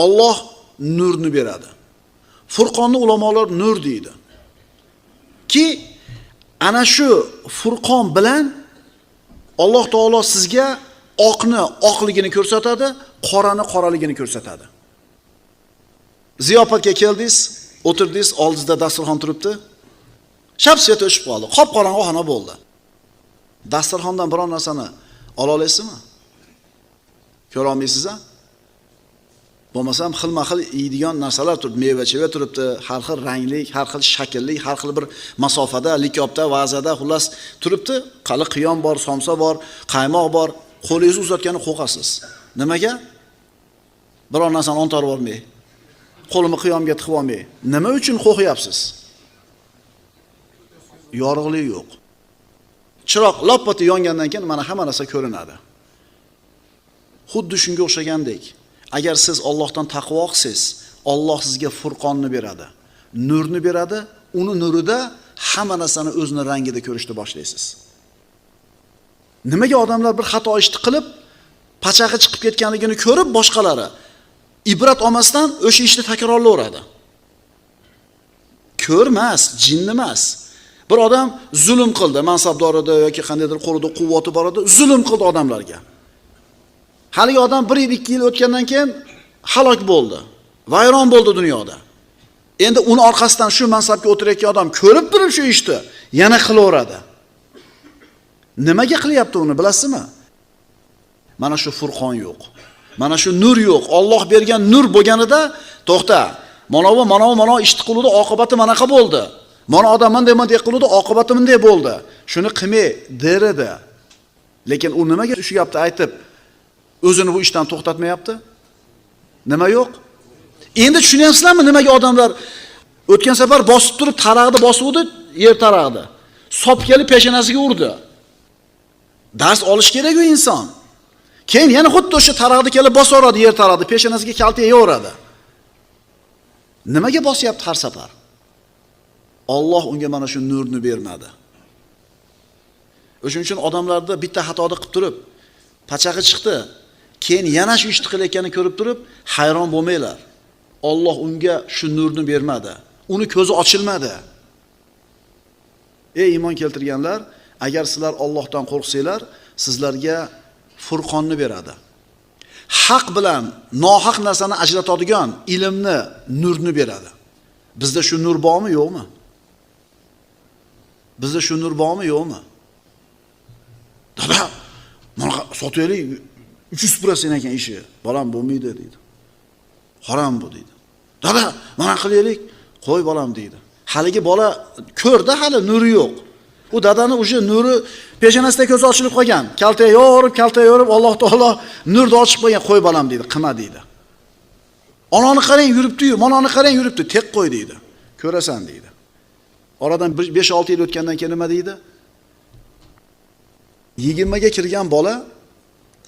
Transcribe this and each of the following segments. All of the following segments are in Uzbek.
Alloh nurni beradi. Furqonni ulamolar nur deydi. Ki ana shu Furqon bilan Alloh taolo sizga oqni oqligini ko'rsatadi, qorani qoraligini ko'rsatadi. Ziyofatga keldingiz, o'tirdingiz, oldingizda dasturxon turibdi. Shap svet o'chib qoldi. Qop-qorong'i xona bo'ldi. Dasturxondan biror narsani ola olasizmi? Ko'ra olmaysiz-a? Bo'lmasam xilma-xil yeydigan narsalar turibdi, meva-cheva turibdi, har xil rangli, har xil shaklli, har xil bir masofada, likopda, vazada, xullas turibdi. Qali qiyom bor, somsa bor, qaymoq bor. Qo'lingizni uzatgani qo'qasiz. Nimaga? Biror narsani ontarib olmay, qo'limni qiyomga tiqib olmay. Nima uchun qo'qyapsiz? Yorug'lik yo'q. Chiroq lopati yongandan keyin mana hamma narsa ko'rinadi. Xuddi shunga o'xshagandek, agar siz Allohdan taqvo qilsangiz, Alloh sizga Furqonni beradi, nurni beradi, uni nurida hamma narsani o'zining rangida ko'rishni boshlaysiz. Nimaga odamlar bir xato ishni qilib, pachag'i chiqib ketganligini ko'rib, boshqalari ibrat olmasdan o'sha ishni takrorlayveradi. Ko'rmas, jinni emas. Bir odam zulm qildi, mansabdor edi yoki qandaydir qo'lida quvvati bor edi, zulm qildi odamlarga. Haligi odam 1 yil, 2 yil o'tgandan keyin halok bo'ldi. Vayron bo'ldi dunyoda. Endi uni orqasidan shu mansabga o'tirayotgan odam ko'rib turib shu ishni yana qilaveradi. Nimaga qilyapti uni, bilasizmi? Mana shu Furqon yo'q. Mana shu nur yo'q. Alloh bergan nur bo'lganida, to'xta. Mana ishni qiluvdi, oqibati manaqa bo'ldi. Mana odam bunday qiluvdi, oqibati bunday bo'ldi. Shuni qilmay der edi. Lekin u nimaga shu gapni aytib o'zini bu ishdan to'xtatmayapti? Nima yo'q? Endi tushunyapsizlarmi nimaga odamlar o'tgan safar bosib turib tarag'ini bosuvdi, yer tarag'ini. Sop kelib peshonasiga urdi. Dars olish kerak u inson. Keyin yana xuddi o'sha tarag'ini kelib bosaveradi, yer tarag'ini peshonasiga kaltayaveradi. Nimaga bosyapti har safar? Alloh unga mana shu nurni bermadi. O'shuning uchun odamlarda bitta xatoni qilib turib, pachag'i chiqdi, keyin yana shu ishni qilayotganini ko'rib turib, hayron bo'lmanglar. Alloh unga shu nurni bermadi. Uni ko'zi ochilmadi. Ey iymon keltirganlar, agar sizlar Allohdan qo'rqsanglar, sizlarga Furqonni beradi. Haq bilan nohaq narsani ajratadigan ilmni, nurni beradi. Bizda shu nur bormi, yo'qmi? Bizda shu nur bormi, yo'qmi? Dada, mana sotaylik 300% ekan ishi. Bolam bo'lmaydi deydi. Harom bu deydi. Dada, mana qilaylik, qo'y bolam deydi. Haligi bola ko'rda hali nuri yo'q. U dadani o'sha nuri peshonasida ko'zi ochilib qolgan. Kaltayorib Alloh taolo nurni ochib qo'ygan, qo'y bolam deydi, qilma deydi. Onani qarang yuribdi-yu, manoni qarang yuribdi, tek qo'y deydi. Ko'rasan deydi. Oradan 5-6 yil o'tgandan keyin nima deydi? 20 ga kirgan bola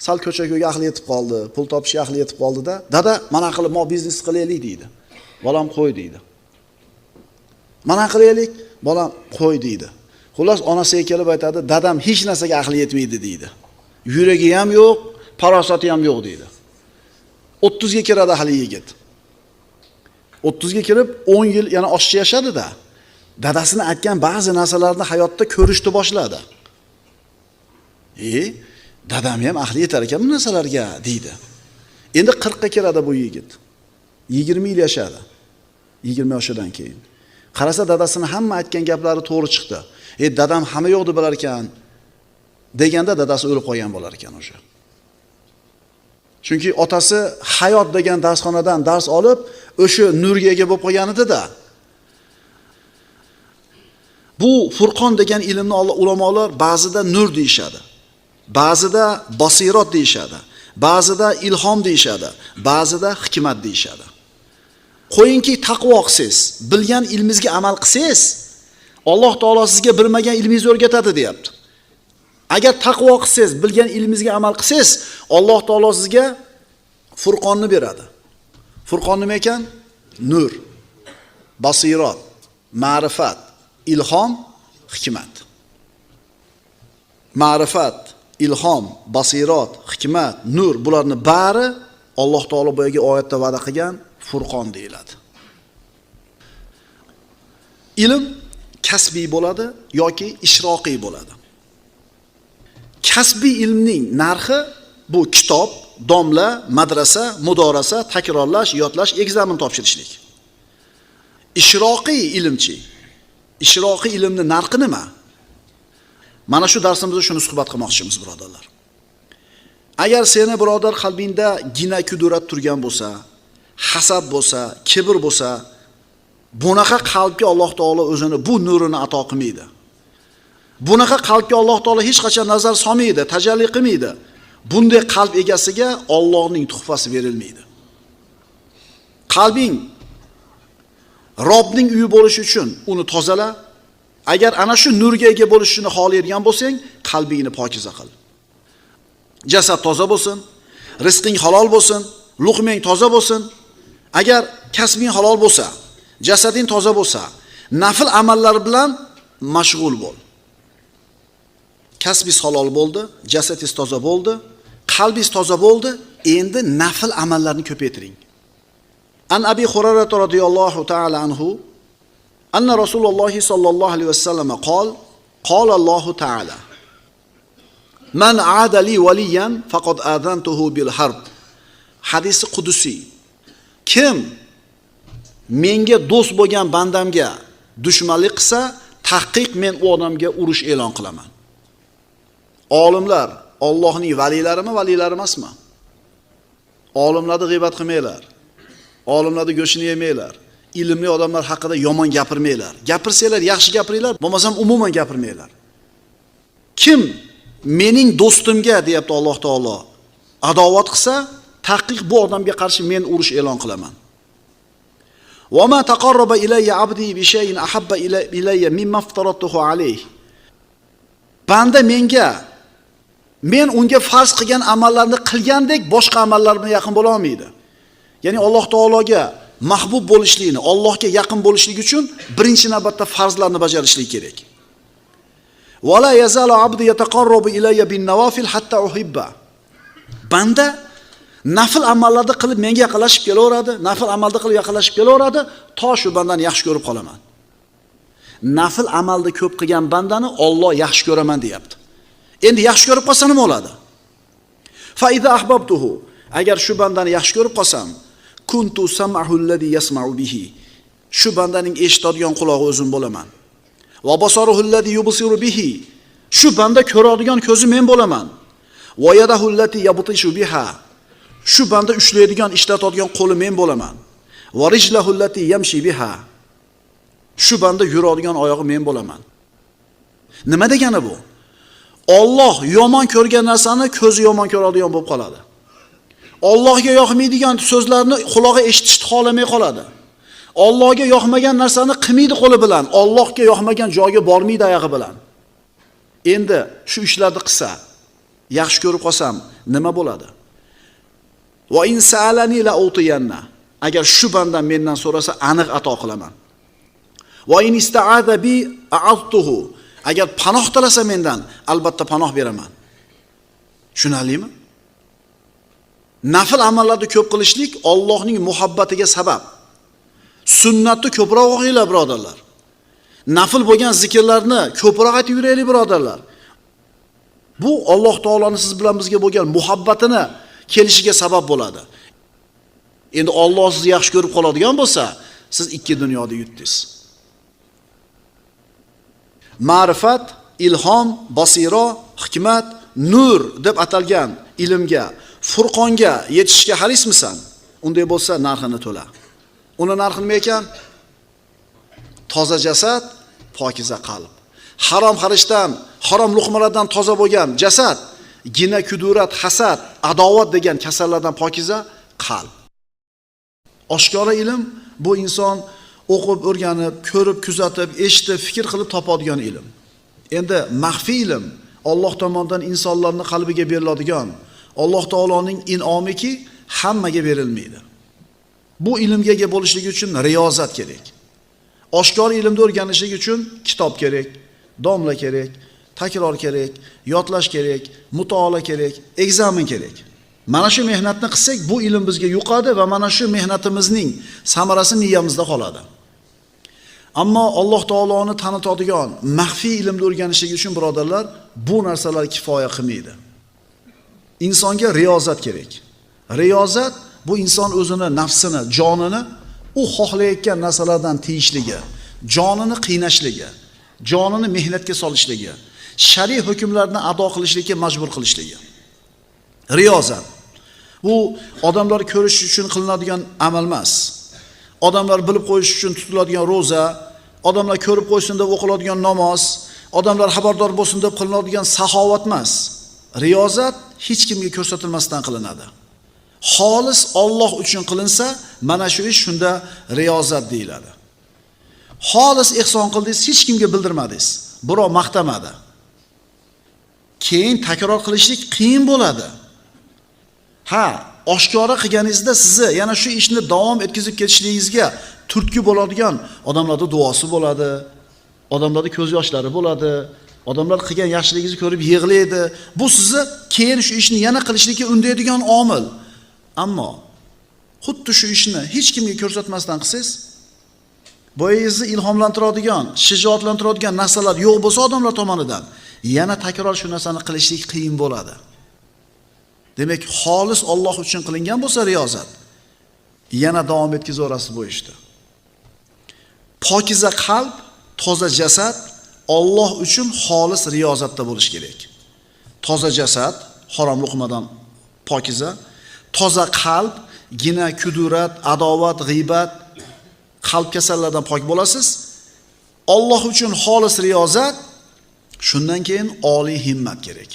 sal ko'cha-ko'yga ahli yetib qoldi, pul topishga ahli yetib qoldida, dada, mana qilib mo biznes qilaylik deydi. Bolam qo'y deydi. Mana qilaylik, bolam qo'y deydi. Xullas onasiga kelib aytadi, dadam hech narsaga ahli yetmaydi deydi. Yuragi ham yo'q, parosati ham yo'q deydi. 30 ga kiradi hali yigit. 30 ga kirib 10 yil yana oshcha yashadi-da. Dadasini aytgan ba'zi narsalarni hayotda ko'rishni boshladi. Dadam ham ahli yetar ekan bu narsalarga deydi. Endi 40 ga kiradi bu yigit. 20 yil yashadi. 20 yoshidan keyin. Qarasa dadasini hamma aytgan gaplari to'g'ri chiqdi. Dadam hamma yo'qni bilar ekan deganda dadasi o'lib qolgan bo'lar ekan o'sha. Chunki otasi hayot degan darsxonadan dars olib, o'sha nurga ega bo'lib qolgan edi-da. Bu Furqon degan ilmni ulamolar ba'zida nur deyshadi. Ba'zida basirat deyshadi. Ba'zida ilhom deyshadi. Ba'zida hikmat deyshadi. Qo'yingki taqvo qilsangiz, bilgan ilmingizga amal qilsangiz, Alloh taolo sizga bilmagan ilmingizni o'rgatadi deyapti. Agar taqvo qilsangiz, bilgan ilmingizga amal qilsangiz, Alloh taolo sizga Furqonni beradi. Furqon nima ekan? Nur, basirat, ma'rifat, ilhom, hikmat. Ma'rifat, ilhom, basirat, hikmat, nur bularni bari Alloh taolo boyagi oyatda va'da qilgan Furqon deyiladi. Ilm kasbiy bo'ladi yoki ishroqiy bo'ladi. Kasbiy ilmning narxi bu kitob, domla, madrasa, mudorasa, takrorlash, yodlash, ekzamen topshirishlik. Ishroqiy ilmchi. Ishroqiy ilmning narxi nima? Mana shu darsimizda shuni suhbat qilmoqchimiz, birodarlar. Agar seni birodar qalbingda gina kudurat turgan bo'lsa, hasad bo'lsa, kibr bo'lsa, bunaqa qalbga Alloh taolo o'zini bu nurini ato qilmaydi. Bunaqa qalbga Alloh taolo hech qachon nazar solmaydi, tajalli qilmaydi. Bunday qalb egasiga Allohning tuhfasi berilmaydi. Qalbing Robbning uyi bo'lishi uchun uni tozala. Agar ana shu nurga ega bo'lishini xohlaydigan bo'lsang, qalbingni pokiza qil. Jasad toza bo'lsin, rizqing halol bo'lsin, luqmang toza bo'lsin. Agar kasbing halol bo'lsa, jasading toza bo'lsa, nafl amallar bilan mashg'ul bo'l. Kasbingiz halol bo'ldi, jasadingiz toza bo'ldi, qalbingiz toza bo'ldi, endi nafl amallarni ko'paytiring. An Abi Hurayra radhiyallohu ta'ala anhu anna Rasululloh sallallohu alayhi vasallam qala Allohu ta'ala Man aada li waliyan faqad adantuhu bil harb. Hadisi qudusiy. Kim menga do'st bo'lgan bandamga dushmanlik qilsa, tahqiq men u odamga urush e'lon qilaman. Olimlar Allohning valiylarimi, valiylar emasmi? Olimlarni g'iybat qilmanglar. Olimlarni go'shini yemanglar. Ilmli odamlar haqida yomon gapirmanglar. Gapirsanglar yaxshi gapiringlar, bo'lmasam umuman gapirmanglar. Kim mening do'stimga deyapti Alloh taolo adovat qilsa, tahqiq bu odamga qarshi men urush e'lon qilaman. Va ma taqarraba ilayya abdi bi shay'in ahabba ilayya mimma aftaratuhu alayhi. Banda men unga farz qilgan amallarni qilgandek boshqa amallar bilan yaqin bo'la olmaydi. Ya'ni Alloh taologa mahbub bo'lishlikni, Allohga yaqin bo'lishlik uchun birinchi navbatda farzlarni bajarishlik kerak. Wala yazalu abdi yataqarrabu ilayya bin nawafil hatta uhibba. Banda nafl amallarni qilib menga yaqinlashib kelaveradi, nafl amalni qilib yaqinlashib kelaveradi, to shu bandani yaxshi ko'rib qolaman. Nafl amalni ko'p qilgan bandani Alloh yaxshi ko'raman deyapti. Endi yaxshi ko'rib qolsa nima bo'ladi? Fa iza ahbabtuhu, agar shu bandani yaxshi ko'rib qolsam, kuntu sam'ahu alladhi yasma'u bihi. Shu bandaning eshitadigan qulog'i o'zim bo'laman. Va basaruhu alladhi yubsiru bihi. Shu banda ko'radigan ko'zi men bo'laman. Va yadahu allati yabtishu biha. Shu banda ushlaydigan, ishlatadigan qo'li men bo'laman. Va rijlahu allati yamshi biha. Shu banda yuradigan oyog'i men bo'laman. Nima degani bu? Alloh yomon ko'rgan narsani ko'zi yomon ko'radigan bo'lib qoladi. Allohga yoqmaydigan so'zlarni qulog'i eshitishni xohlamay qoladi. Allohga yoqmagan narsani qilmaydi qo'li bilan, Allohga yoqmagan joyga bormaydi oyog'i bilan. Endi shu ishlarni qilsa, yaxshi ko'rib qolsam, nima bo'ladi? Va in sa'alani la utiyanna. Agar shu bandan mendan so'rasa, aniq ato qilaman. Va in ista'ada bi a'adtuhu. Agar panoh tilasa mendan, albatta panoh beraman. Tushunarlimi? Nafl amallarni ko'p qilishlik Allohning muhabbatiga sabab. Sunnatni ko'proq o'qinglar, birodarlar. Nafl bo'lgan zikrlarni ko'proq aytib yuraylik, birodarlar. Bu Alloh taoloning siz bilan bizga bo'lgan muhabbatini kelishiga sabab bo'ladi. Endi Alloh sizni yaxshi ko'rib qoladigan bo'lsa, siz ikki dunyoda yutdingiz. Ma'rifat, ilhom, basiro, hikmat, nur deb atalgan ilmga, Furqonga yetishga harismisan? Unday bo'lsa, narxini to'la. Uni narxi nima ekan? Toza jasad, pokiza qalb. Harom xarishdan, harom luqmalardan toza bo'lgan jasad, gina, kudurat, hasad, adovat degan kasallardan pokiza qalb. Oshkora ilm bu inson o'qib, o'rganib, ko'rib, kuzatib, eshitib, fikr qilib topadigan ilm. Endi maxfiy ilm Alloh tomonidan insonlarning qalbiga beriladigan Alloh taoloning inomiki hammaga berilmaydi. Bu ilmga ega bo'lishlik uchun riyozat kerak. Oshkor ilmni o'rganishlik uchun kitob kerak, domla kerak, takror kerak, yodlash kerak, mutolaa kerak, ekzamen kerak. Mana shu mehnatni qilsak, bu ilm bizga yuqadi va mana shu mehnatimizning samarasi miyamizda qoladi. Ammo Alloh taoloni tanitadigan maxfiy ilmni o'rganishlik uchun birodarlar, bu narsalar kifoya qilmaydi. İnsonga riyozat kerak. Riyozat bu inson o'zini, nafsini, jonini u xohlayotgan narsalardan tiyishligi, jonini qiynashligi, jonini mehnatga solishligi, shariy hukmlarni ado qilishlikka majbur qilishligi. Riyozat. Bu odamlar ko'rish uchun qilinadigan amal emas. Odamlar bilib qo'yish uchun tutiladigan roza, odamlar ko'rib qo'ysin deb o'qiladigan namoz, odamlar xabardor bo'lsin deb qilinadigan saxovat emas. Riyozat hech kimga ko'rsatilmasdan qilinadi. Xolis Alloh uchun qilinsa, mana shu ish shunda riyozat deyiladi. Xolis ihson qildingiz, hech kimga bildirmadingiz. Birov maqtamadi. Keyin takror qilishlik qiyin bo'ladi. Ha, oshkora qilganingizda sizni yana shu ishni davom etkazib ketishligingizga turtki bo'ladigan odamlarda duosi bo'ladi, odamlarda ko'z yoshlari bo'ladi, odamlar qilgan yaxshiligingizni ko'rib yig'laydi. Bu sizni keyin shu ishni yana qilishlikka undaydigan omil. Ammo xuddi shu ishni hech kimga ko'rsatmasdan qilsangiz, bo'yingizni ilhomlantiradigan, shijoatlantiradigan narsalar yo'q bo'lsa odamlar tomonidan, yana takror shu narsani qilishlik qiyin bo'ladi. Demak, xolis Alloh uchun qilingan bo'lsa riyozat, yana davom etkazaverasiz bu ishni. Pokiza qalb, toza jasad Alloh uchun xolis riyozatda bo'lish kerak. Toza jasad, harom luqmadan pokiza, toza qalb, gina, kudurat, adovat, g'iybat, qalb kasallardan pok bo'lasiz. Alloh uchun xolis riyozat, shundan keyin oliy himmat kerak.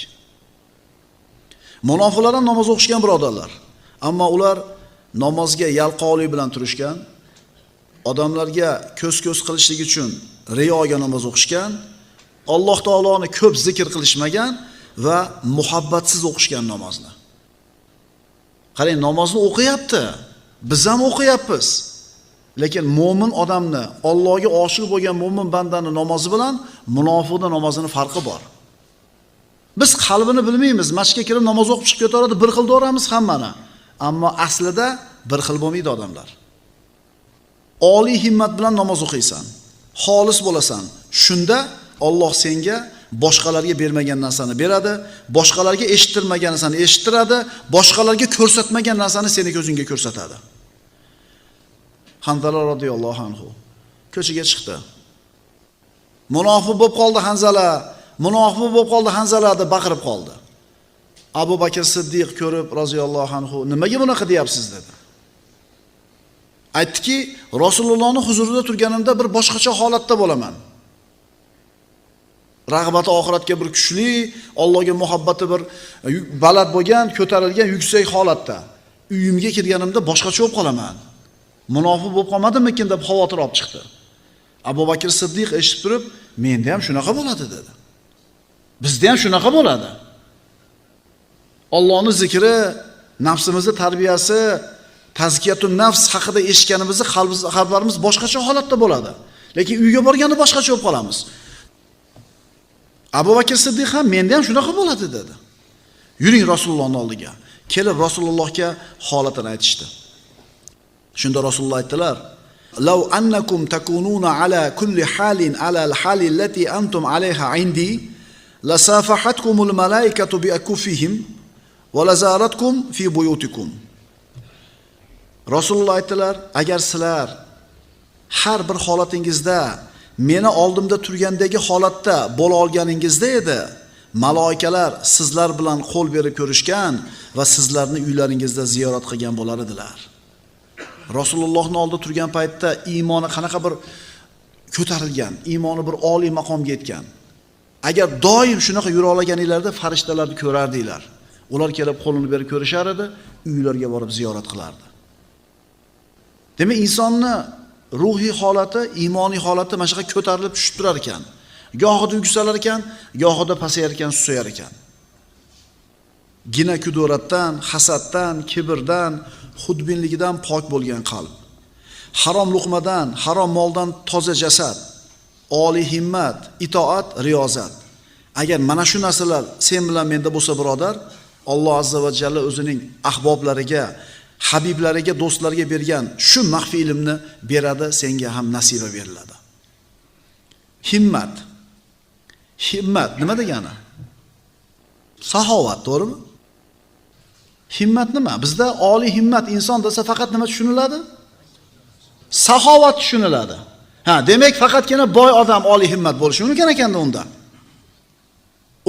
Munofiqlar ham namoz o'qishgan birodarlar, ammo ular namozga yalqovlik bilan turishgan, odamlarga ko'z-ko'z qilishlik uchun riyoga namoz o'qishgan, Alloh taoloni ko'p zikr qilishmagan va muhabbatsiz o'qishgan namozni. Qarang, namozni o'qiyapti, biz ham o'qiyapmiz. Lekin mo'min odamni, Allohga oshiq bo'lgan mo'min bandani namozi bilan munofiqning namozining farqi bor. Biz qalbini bilmaymiz, masjidga kirib namoz o'qib chiqib ketaveradi, bir xil do'ramiz hammani. Ammo aslida bir xil bo'lmaydi odamlar. Oliy himmat bilan namoz o'qiysan, xolis bo'lasan. Shunda Alloh senga boshqalarga bermagan narsani beradi, boshqalarga eshittirmagan narsani eshittiradi, boshqalarga ko'rsatmagan narsani seni ko'zingga ko'rsatadi. Hanzala radhiyallohu anhu ko'chaga chiqdi. Munofiq bo'lib qoldi Hanzala, munofiq bo'lib qoldi Hanzala deb baqirib qoldi. Abu Bakr Siddiq ko'rib roziyallohu anhu, nimaga bunaqa deyapsiz dedi. Aytdiki, Rasulullohning huzurida turganimda bir boshqacha holatda bo'laman. Rag'bati oxiratga bir kuchli, Allohga muhabbati bir baland bo'lgan, ko'tarilgan yuksak holatda. Uyimga kirganimda boshqacha bo'lib qolaman. Munofiq bo'lib qolmadimmikin deb xavotir olib chiqdi. Abu Bakr Siddiq eshitib turib, menda ham shunaqa bo'ladi dedi. Bizda ham shunaqa bo'ladi. Allohning zikri, nafsimizning tarbiyasi, tazkiyatun nafs haqida eshitganimizda qalblarimiz boshqacha holatda bo'ladi. Lekin uyga borganda boshqacha bo'lib qolamiz. Abu Bakr Siddiq ham menda ham shunaqa bo'ladi dedi. Yuring Rasulullohning oldiga. Kelib Rasulullohga holatini aytishdi. Shunda Rasululloh aytdilar: "Law annakum takununa ala kulli halin ala al-hali allati antum alayha indi, lasafahatkumul malaikatu bi akufihim va lazaratkum fi buyutikum." Rasululloh aytdilar: "Agar sizlar har bir holatingizda meni oldimda turgandagi holatda bo'la olganingizda edi, malaikalar sizlar bilan qo'l berib ko'rishgan va sizlarni uylaringizda ziyorat qilgan bo'lar edilar." Rasulullohning oldida turgan paytda iymoni qanaqa bir ko'tarilgan, iymoni bir oliy maqomga yetgan. Agar doim shunaqa yura olganinglarda farishtalarni ko'rardinglar. Ular kelib qo'lini berib ko'rishar edi, uylarga borib ziyorat qilardi. Demak, insonni ruhiy holati, iymoniy holati mana shunaqa ko'tarilib tushib turar ekan. Gohida yuksalar ekan, gohida pasayar ekan, susayar ekan. Gina kuduratdan, hasaddan, kibrdan, xudbinligidan pok bo'lgan qalb. Harom luqmadan, harom moldan toza jasad, oliy himmat, itoat, riyozat. Agar mana shu narsalar sen bilan menda bo'lsa, birodar, Alloh azza va jalla o'zining ahboblariga, habiblariga, do'stlariga bergan shu maxfiy ilmni beradi, senga ham nasiba beriladi. Himmat. Himmat nima degani? Saxovat, to'g'rimi? Himmat nima? Bizda oliy himmat inson desa faqat nima tushuniladi? Saxovat tushuniladi. Demak faqatgina boy odam oliy himmat bo'lishi mumkin ekanda unda.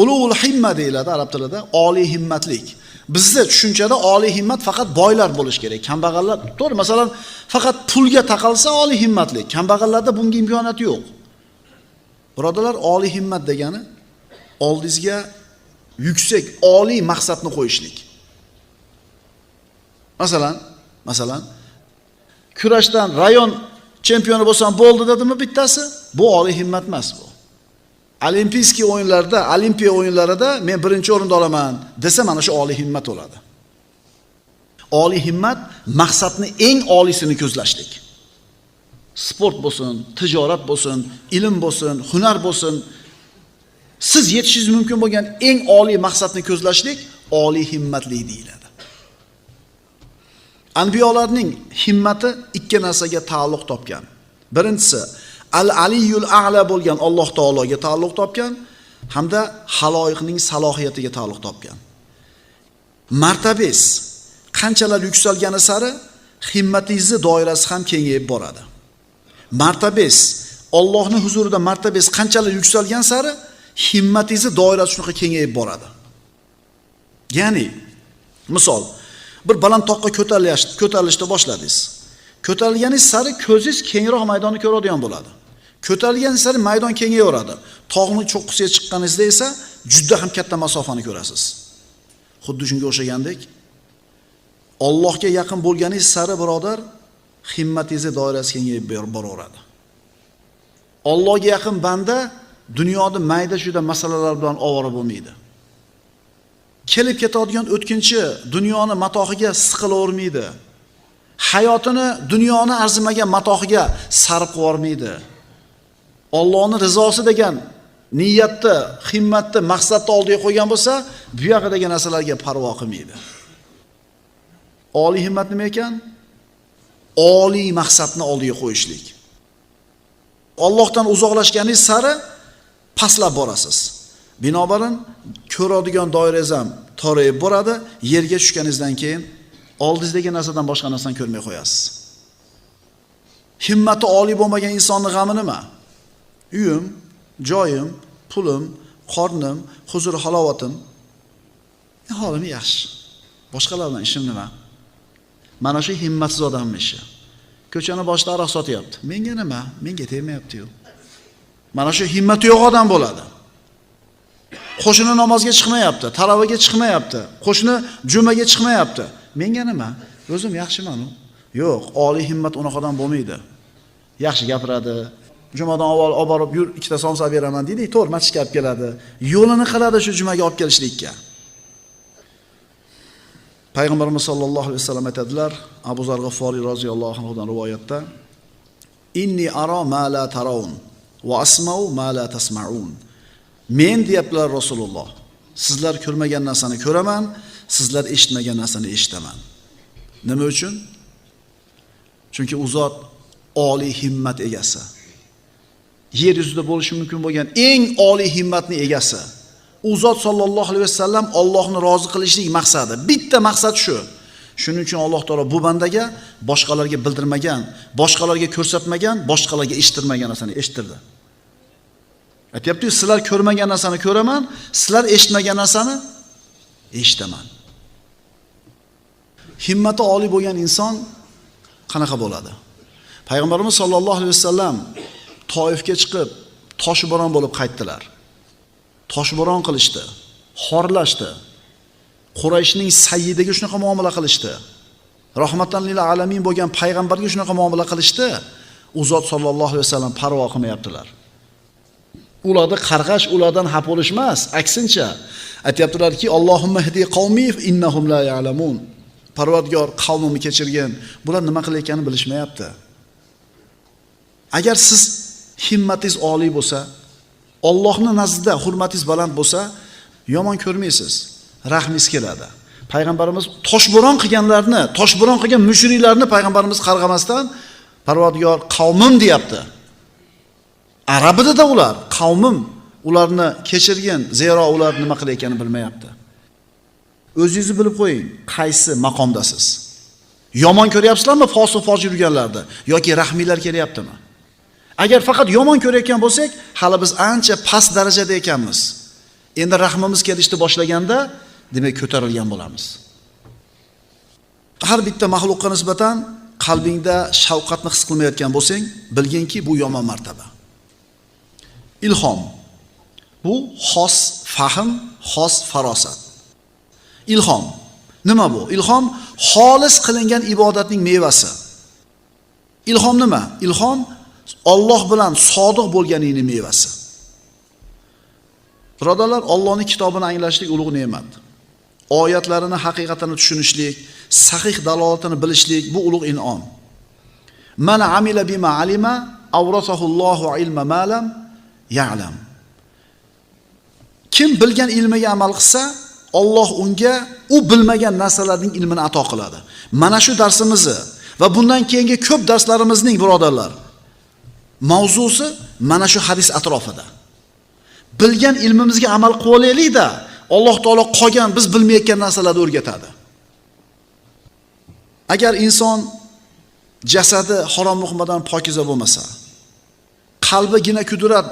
Ulul himma deyiladi arab tilida, oliy himmatlik. Bizda tushunchada oliy himmat faqat boylar bo'lish kerak. Kambag'allar, to'g'ri, masalan, faqat pulga taqalsa oliy himmatlik. Kambag'allarda bunga imkoniyat yo'q. Birodalar, oliy himmat degani oldingizga yuksak, oliy maqsadni qo'yishlik. Masalan, kurashdan rayon chempioni bo'lsam bo'ldi dedimi bittasi? Bu oliy himmat emas bu. Olimpiyskiy o'yinlarda, Olimpiya o'yinlarida men birinchi o'rinda olaman desa, mana shu oliy himmat bo'ladi. Oliy himmat maqsadni eng oliysini ko'zlashlik. Sport bo'lsin, tijorat bo'lsin, ilm bo'lsin, hunar bo'lsin, siz yetishingiz mumkin bo'lgan eng oliy maqsadni ko'zlashlik oliy himmatlik deyiladi. Anbiyolarning himmati ikki narsaga ta'alluq topgan. Birinchisi Al-Aliyul A'la bo'lgan Alloh taologa ta'alluq topgan hamda haloyiqning salohiyatiga ta'alluq topgan. Martabangiz qanchalar yuksalgani sari himmatingizni doirasi ham kengayib boradi. Martabangiz Allohning huzurida martabangiz qanchalar yuksalgan sari himmatingizni doirasi shunaqa kengayib boradi. Ya'ni misol bir baland toqqa ko'tarilishda boshladingiz. Ko'tarilganingiz sari ko'zingiz kengroq maydonni ko'radigan bo'ladi. Ko'tarilganingiz sari maydon kengayaveradi. Tog'ning cho'qqisiga chiqqaningizda esa juda ham katta masofani ko'rasiz. Xuddi shunga o'xshagandek, Allohga yaqin bo'lganingiz sari birodar, himmatingiz doirasi kengayib boraveradi. Allohga yaqin banda dunyoda mayda-chuyda masalalar bilan ovora bo'lmaydi. Kelib ketadigan o'tkinchi dunyoni matohiga siqilavermaydi. Hayotini dunyoni arzimagan matohiga sarf qilib yormaydi. Allohning rizosi degan niyatni, himmatni, maqsadni oldiga qo'ygan bo'lsa, bu yoqdagi narsalarga parvo qilmaydi. Oliy himmat nima ekan? Oliy maqsadni oldiga qo'yishlik. Allohdan uzoqlashganingiz sari pastlab borasiz. Binobarin ko'radigan doirangiz ham torayib boradi, yerga tushganingizdan keyin oldingizdagi narsadan boshqa narsani ko'rmay qo'yasiz. Himmati oliy bo'lmagan insonning g'ami nima? Uyim, joyim, pulim, qornim, huzur halovatim. Holim yaxshi. Boshqalar bilan ishim nima? Mana shu himmatsiz odamning ishi. Ko'chani boshida aroq sotyapti. Menga nima? Menga tegmayapti-yu. Mana shu himmati yo'q odam bo'ladi. Qo'shini namozga chiqmayapti, talavaga chiqmayapti, qo'shini jumaga chiqmayapti. Menga nima? O'zim yaxshiman-ku. Yo'q, oliy himmat unaqa odam bo'lmaydi. Yaxshi gapiradi. Jumadan avval olib borib yur, ikkita somsa beraman deydi, to'g'ri masjidga olib keladi. Yo'lini qiladi shu jumaga olib kelishlikka. Payg'ambarimiz sollallohu alayhi vasallam aytadilar, Abu Zar G'afforiy roziyallohu anhudan rivoyatda: "Inni ara ma la tarawun va asma'u ma la tasma'un." Men deyaptilar Rasululloh, sizlar ko'rmagan narsani ko'raman, sizlar eshitmagan narsani eshitaman. Nima uchun? Chunki u zot oliy himmat egasi. Yer yuzida bo'lishi mumkin bo'lgan eng oliy himmatning egasi. U zot sollallohu alayhi vasallam Allohni rozi qilishlik maqsadi. Bitta maqsad shu. Shuning uchun Alloh taolo bu bandaga boshqalarga bildirmagan, boshqalarga ko'rsatmagan, boshqalarga eshittirmagan narsani eshittirdi. Aytayapti, sizlar ko'rmagan narsani ko'raman, sizlar eshitmagan narsani eshitaman. Himmati oliy bo'lgan inson qanaqa bo'ladi? Payg'ambarimiz sollallohu alayhi vasallam Toifga chiqib, toshbo'ron bo'lib qaytdilar. Toshbo'ron qilishdi, xorlashdi. Qurayshning sayyidiga shunaqa muomala qilishdi. Rahmatan lil alamin bo'lgan payg'ambarga shunaqa muomala qilishdi. U zot sollallohu alayhi vasallam parvo qilmayaptilar. Ularni qarg'ash, ulardan xafa bo'lish emas, aksincha aytayaptilarki, Allohumma hdi qavmi innahum la ya'lamun. Parvardigor, qavmimni kechirgin. Bular nima qilayotganini bilishmayapti. Agar siz himmatingiz oliy bo'lsa, Allohning nazdida hurmatingiz baland bo'lsa, yomon ko'rmaysiz. rahmingiz keladi. Payg'ambarimiz toshbo'ron qilganlarni, toshbo'ron qilgan mushriklarni payg'ambarimiz qarg'amasdan Parvardigor qavmim deyapti. Arabida ular qavmim ularni kechirgan, zero ular nima qilayotganini bilmayapti. O'zingizni bilib qo'ying, qaysi maqomdasiz? Yomon ko'ryapsizlarmi fosiq fojir yurganlarni yoki rahmiylar kelyaptimi? Agar faqat yomon ko'rayotgan bo'lsak, hali biz ancha past darajada ekanmiz. Endi rahmimiz kelishni boshlaganda, demak ko'tarilgan bo'lamiz. Har bitta mahluqqa nisbatan qalbingda shafqatni his qilmayotgan bo'lsang, bilginki bu yomon martaba. Ilhom. Bu xos fahm, xos farosat. Ilhom. Nima bu? Ilhom xolis qilingan ibodatning mevasi. Ilhom nima? Ilhom Alloh bilan sodiq bo'lganingning mevasi. Birodarlar, Allohning kitobini anglashlik ulug' ne'mat. Oyatlarini haqiqatini tushunishlik, sahih dalolatini bilishlik bu ulug' in'om. Man amila bima alima awrasahullohu ilma ma lam ya'lam. Kim bilgan ilmiga amal qilsa, Alloh unga u bilmagan narsalarning ilmini ato qiladi. Mana shu darsimizni va bundan keyingi ko'p darslarimizning birodarlar mavzusi mana shu hadis atrofida. Bilgan ilmimizga amal qilib olaylik-da, Alloh taolo qolgan biz bilmayotgan narsalarni o'rgatadi. Agar inson jasadi harom luqmadan pokiza bo'lmasa, qalbigina kudrat,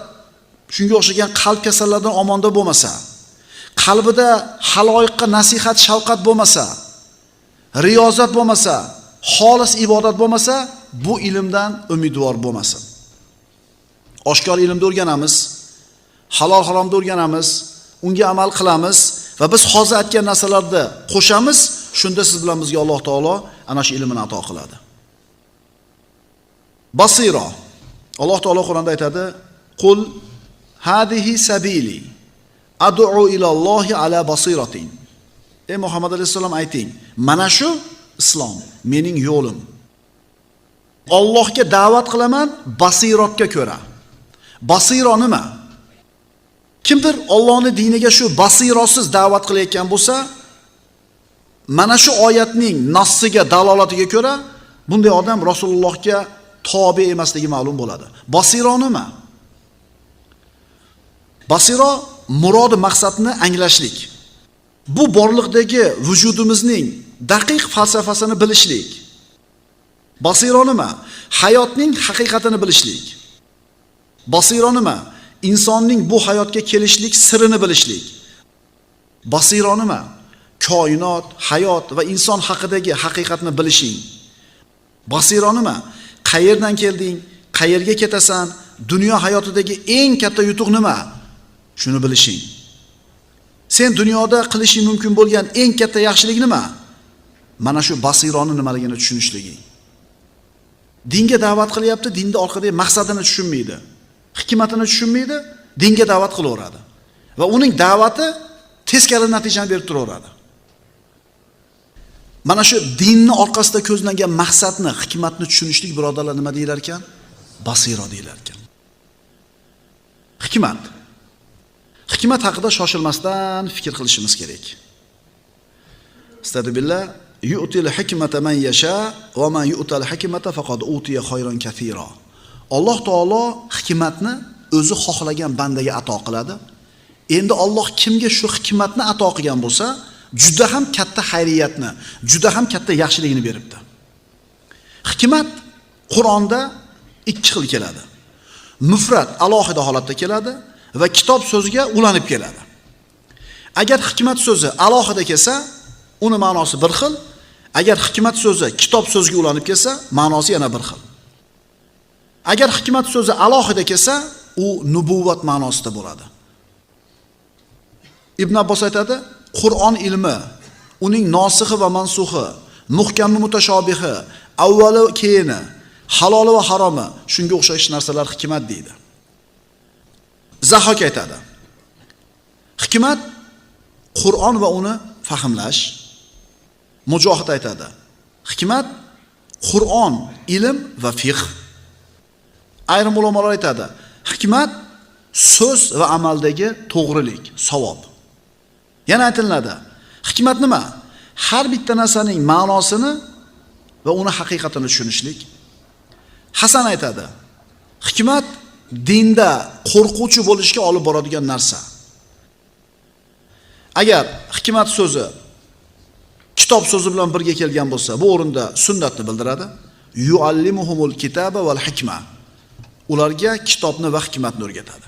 shunga o'xshagan qalb kasallaridan omonda bo'lmasa, qalbida haloyiqqa nasihat, shafqat bo'lmasa, riyozat bo'lmasa, xolis ibodat bo'lmasa, bu ilmdan umidvor bo'lmasin. Oshkor ilmni o'rganamiz, halol haromni o'rganamiz, unga amal qilamiz va biz hozir aytgan narsalarni qo'shamiz, shunda siz bilan bizga Alloh taolo ana shu ilmini ato qiladi. Basira. Alloh taolo Qur'onda aytadi: "Qul hadihi sabili ad'u ila Allohi ala basiratin." Ey Muhammad alayhisalom ayting, mana shu islom, mening yo'lim. Allohga da'vat qilaman basiratga ko'ra. Basira nima? Kimdir Allohning diniga shu basirosiz da'vat qilayotgan bo'lsa, mana shu oyatning nassiga, dalolatiga ko'ra bunday odam Rasulullohga tobe emasligi ma'lum bo'ladi. Basira nima? Basira murod maqsadni anglashlik. Bu borliqdagi vujudimizning daqiq falsafasini bilishlik. Basira nima? Hayotning haqiqatini bilishlik. Basira nima? Insonning bu hayotga kelishlik sirini bilishlik. Basira nima? Koinot, hayot va inson haqidagi haqiqatni bilishing. Basira nima? Qayerdan kelding, qayerga ketasan, dunyo hayotidagi eng katta yutuq nima? Shuni bilishing. Sen dunyoda qilishing mumkin bo'lgan eng katta yaxshilik nima? Mana shu basironi nimaligini tushunishliging. Dinga da'vat qilyapti, dinda orqadagi maqsadini tushunmaydi. Hikmatini tushunmaydi, dinga da'vat qilaveradi. Va uning da'vati teskari natijani berib turaveradi. Mana shu dinni orqasida ko'zlangan maqsadni, hikmatni tushunishlik birodarlar nima deylar ekan? Basira deylar ekan. Hikmat. Hikmat haqida shoshilmasdan fikr qilishimiz kerak. Astagfirullah, yu'til hikmata man yasha va man yu'tal hikmata faqad utiya khayran kathira. Alloh taolo hikmatni o'zi xohlagan bandaga ato qiladi. Endi Alloh kimga shu hikmatni ato qilgan bo'lsa, juda ham katta xayriyatni, juda ham katta yaxshilikni beribdi. Hikmat Qur'onda ikki xil keladi. Mufrad alohida holatda keladi va kitob so'ziga ulanib keladi. Agar hikmat so'zi alohida kelsa, uni ma'nosi bir xil. Agar hikmat so'zi kitob so'ziga ulanib kelsa, ma'nosi yana bir xil. Agar hikmat so'zi alohida kelsa, u nubuvvat ma'nosida bo'ladi. Ibn Abbos aytadi, Qur'on ilmi, uning nosixi va mansuxi, muhkami mutashobihi, avvali keyini, haloli va haromi, shunga o'xshash narsalar hikmat deydi. Zahok aytadi, hikmat Qur'on va uni fahmlash. Mujohid aytadi, hikmat Qur'on, ilm va fiqh. Ayrim ulamolar aytadi, hikmat so'z va amaldagi to'g'rilik, savob. Yana aytiladi, Hikmat nima? Har bitta narsaning ma'nosini va uni haqiqatini tushunishlik. Hasan aytadi, hikmat dinda qo'rquvchi bo'lishga olib boradigan narsa. Agar hikmat so'zi kitob so'zi bilan birga kelgan bo'lsa, bu o'rinda sunnatni bildiradi. Yuallimuhumul kitaba val hikma. Ularga kitobni va hikmatni o'rgatadi.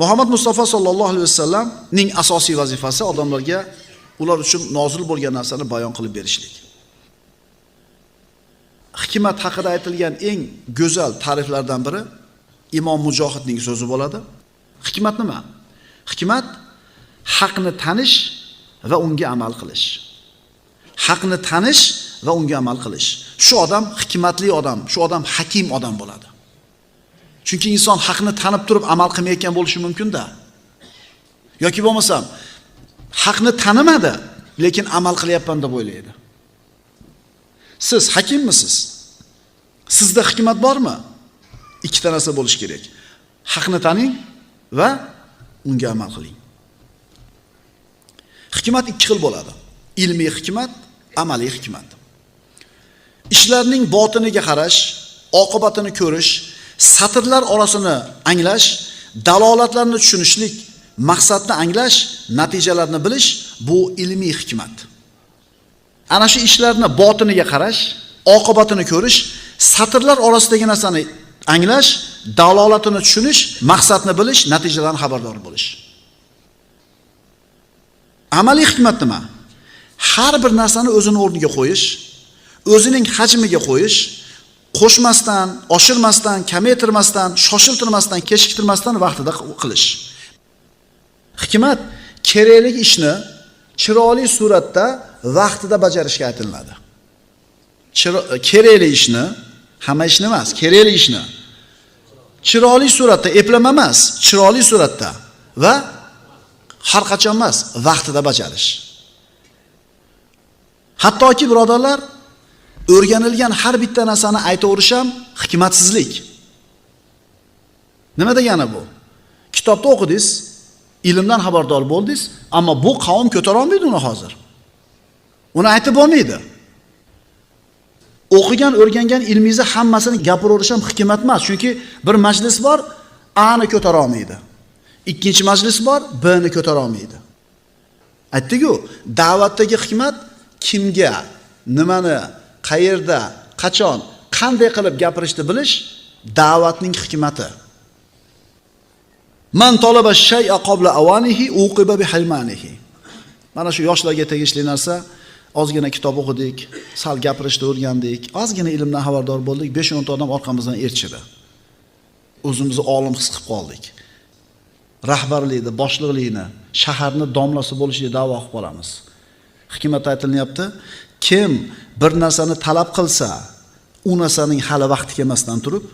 Muhammad Mustafa sallallohu alayhi vasallamning asosiy vazifasi odamlarga ular uchun nozil bo'lgan narsani bayon qilib berishlik. Hikmat haqida aytilgan eng go'zal ta'riflardan biri Imom Mujohidning so'zi bo'ladi. Hikmat nima? Hikmat haqni tanish va unga amal qilish. Haqni tanish va unga amal qilish. Shu odam hikmatli odam, shu odam hakim odam bo'ladi. Chunki inson haqni tanib turib amal qilmayotgan bo'lishi mumkin-da. Yoki bo'lmasam haqni tanimadi, lekin amal qilyapman deb o'ylaydi. Siz hakimmisiz? Sizda hikmat bormi? Ikkita narsa bo'lishi kerak. Haqni taning va unga amal qiling. Hikmat ikki xil bo'ladi. Ilmiy hikmat, amaliy hikmat. Ishlarning botiniga qarash, oqibatini ko'rish, satrlar orasini anglash, dalolatlarni tushunishlik, maqsadni anglash, natijalarni bilish bu ilmiy hikmat. Ana shu ishlarni botiniga qarash, oqibatini ko'rish, satrlar orasidagi narsani anglash, dalolatini tushunish, maqsadni bilish, natijalardan xabardor bo'lish. Amaliy hikmat nima? Har bir narsani o'zini o'rniga qo'yish, o'zining hajmiga qo'yish, qo'shmasdan, oshirmasdan, kamaytirmasdan, shoshiltirmasdan, kechiktirmasdan vaqtida qilish. Hikmat kerakli ishni chiroyli suratda vaqtida bajarishga aytiladi. Kerakli ishni, hamma ishni emas, kerakli ishni chiroyli suratda, eplama emas, chiroyli suratda va har qachon emas, vaqtida bajarish. Hattoki birodarlar, o'rganilgan har bitta narsani aytaverish ham hikmatsizlik. Nima degani bu? Kitobda o'qidingiz, ilmdan xabardor bo'ldingiz, ammo bu qavm ko'tara olmaydi uni hozir. Uni aytib bo'lmaydi. O'qigan, o'rgangan ilmingizni hammasini gapiraverish ham hikmat emas, chunki bir majlis bor, A'ni ko'tara olmaydi. Ikkinchi majlis bor, B'ni ko'tara olmaydi. Aytdik-ku, da'vatdagi hikmat kimga, nimani, qayerda, qachon, qanday qilib gapirishni bilish da'vatning hikmati. Man talaba shay'a qabla awanihi uqiba bihalmanihi. Mana shu yoshlarga tegishli narsa. Ozgina kitob o'qidik, sal gapirishni o'rgandik, ozgina ilmdan xabardor bo'ldik, 5-10 ta odam orqamizdan erchidi. O'zimizni olim his qilib qoldik. Rahbarlikni, boshliqlikni, shaharni domlasi bo'lishga da'vo qilib qolamiz. Hikmat aytilyapti, kim bir narsani talab qilsa, u narsaning hali vaqti kelmasdan turib,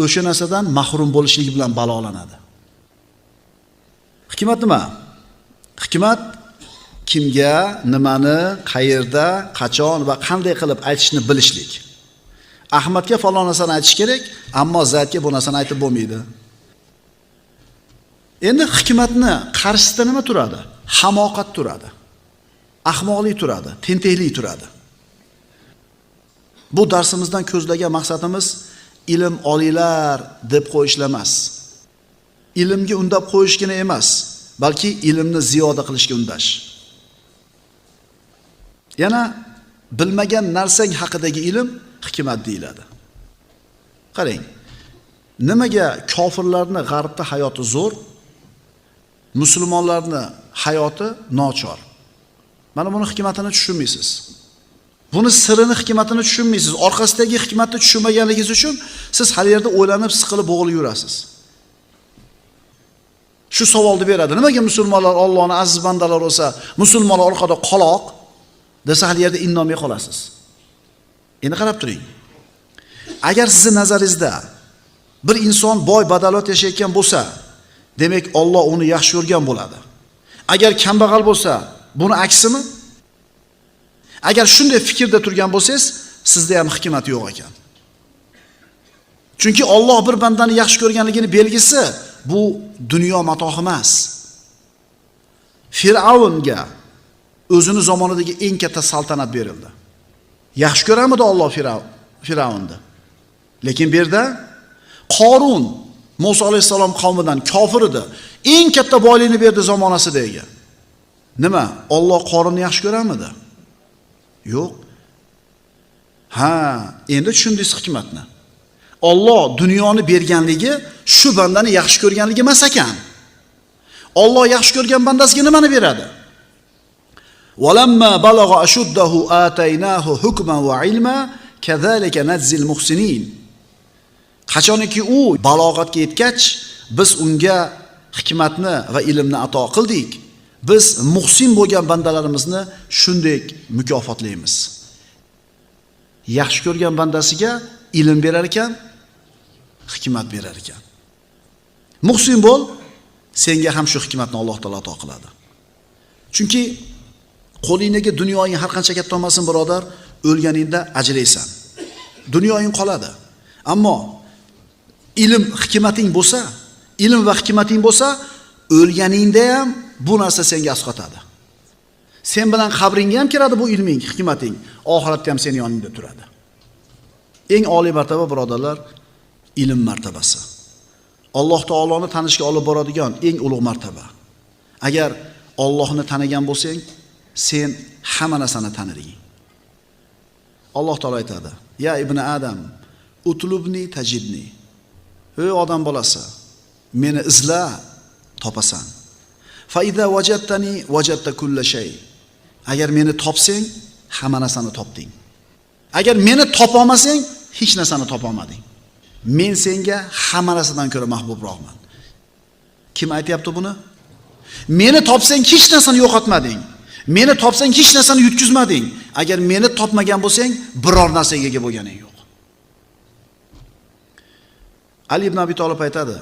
o'sha narsadan mahrum bo'lishlik bilan balolanadi. Hikmat nima? Hikmat kimga, nimani, qayerda, qachon va qanday qilib aytishni bilishlik. Ahmadga falon narsani aytish kerak, ammo Zaydga bu narsani aytib bo'lmaydi. Endi hikmatni qarshisida nima turadi? Hamoqat turadi. Ahmoqlik turadi, tentaklik turadi. Bu darsimizdan ko'zlagan maqsadimiz ilm olinglar deb qo'yishlar emas. Ilmga undab qo'yishgina emas, balki ilmni ziyoda qilishga undash. Yana bilmagan narsang haqidagi ilm hikmat deyiladi. Qarang, nimaga kofirlarning g'arbda hayoti zo'r, musulmonlarning hayoti nochor? Mana buni hikmatini tushunmaysiz. Buni sirrini, hikmatini tushunmaysiz. Orqasidagi hikmatni tushunmaganligingiz uchun siz har yerda o'ylanib, siqilib, bo'g'ilib yurasiz. Shu savolni beradi. Nimaga musulmonlar Allohning aziz bandalari bo'lsa, musulmonlar orqada qoloq desa har yerda innomay qolasiz. Endi qarab turing. Agar sizning nazaringizda bir inson boy badavlat yashayotgan bo'lsa, demak Alloh uni yaxshi ko'rgan bo'ladi. Agar kambag'al bo'lsa, buni aksimi? Agar shunday fikrda turgan bo'lsangiz, sizda ham hikmat yo'q ekan. Chunki Alloh bir bandani yaxshi ko'rganligini belgisi bu dunyo matohi emas. Fir'avnga o'zini zamonidagi eng katta saltanat berildi. Yaxshi ko'ramidi Alloh Firavunni? Lekin bu yerda Qorun Musa alayhisalom qavmidan kofir edi. Eng katta boylikni berdi zamonasiga. Nima? Alloh Qorunni yaxshi ko'ramidi? Yo'q. Ha, endi tushundingiz hikmatni. Alloh dunyoni berganligi shu bandani yaxshi ko'rganligi emas ekan. Alloh yaxshi ko'rgan bandasiga nimani beradi? Walamma balagha ashuddahu ataynahu hukman wa ilma kazalika najzil muhsinin. Qachoniki u balog'atga yetgach, biz unga hikmatni va ilmni ato qildik. Biz muhsin bo'lgan bandalarimizni shunday mukofotlaymiz. Yaxshi ko'rgan bandasiga ilm berar ekan, hikmat berar ekan. Muhsin bo'l, senga ham shu hikmatni Alloh taolo ato qiladi. Chunki qo'lingdagi dunyoing har qancha katta bo'lmasin, birodar, o'lganingda ajraysan. Dunyoing qoladi. Ammo ilm hikmating bo'lsa, ilm va hikmating bo'lsa, o'lganingda ham bu narsa senga asqotadi. Sen bilan qabringga ham kiradi bu ilming, hikmating, oxiratda ham seni yoningda turadi. Eng oliy martaba, birodarlar, ilm martabasi. Alloh taoloni tanishga olib boradigan eng ulug' martaba. Agar Allohni tanigan bo'lsang, sen hamma narsani taniding. Alloh taolo aytadi: "Ya ibn Adam, utlubni tajidni." Ey odam bolasi, meni izla, topasan. Fa idza wajadtani wajadta kulla shay. Agar meni topsang, hamma narsani topding. Agar meni topolmasang, hech narsani topolmading. Men senga hamma narsadan ko'ra mahbubroqman. Kim aytayapti buni? Meni topsang hech narsani yo'qotmading. Meni topsang hech narsani yutkizmading. Agar meni topmagan bo'lsang, biror narsaga ega bo'lganing yo'q. Ali ibn Abi Talib aytadi: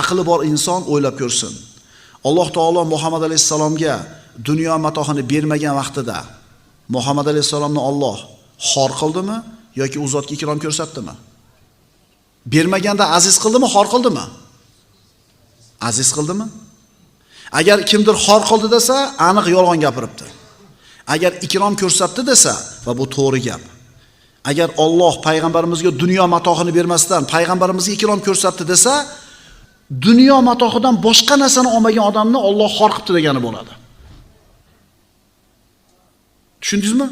aqli bor inson o'ylab ko'rsin. Alloh taolo Muhammad alayhisalomga dunyo matohini bermagan vaqtida Muhammad alayhisalomni Alloh xor qildimi yoki u zotga ikrom ko'rsatdimi? Bermaganda aziz qildimi, xor qildimi? Aziz qildimi? Agar kimdir xor qildi desa, aniq yolg'on gapiribdi. Agar ikrom ko'rsatdi desa, va bu to'g'ri gap. Agar Alloh payg'ambarimizga dunyo matohini bermasdan payg'ambarimizga ikrom ko'rsatdi desa, dunyo matohidan boshqa narsani olmagan odamni Alloh xor qildi degani bo'ladi. Tushundingizmi?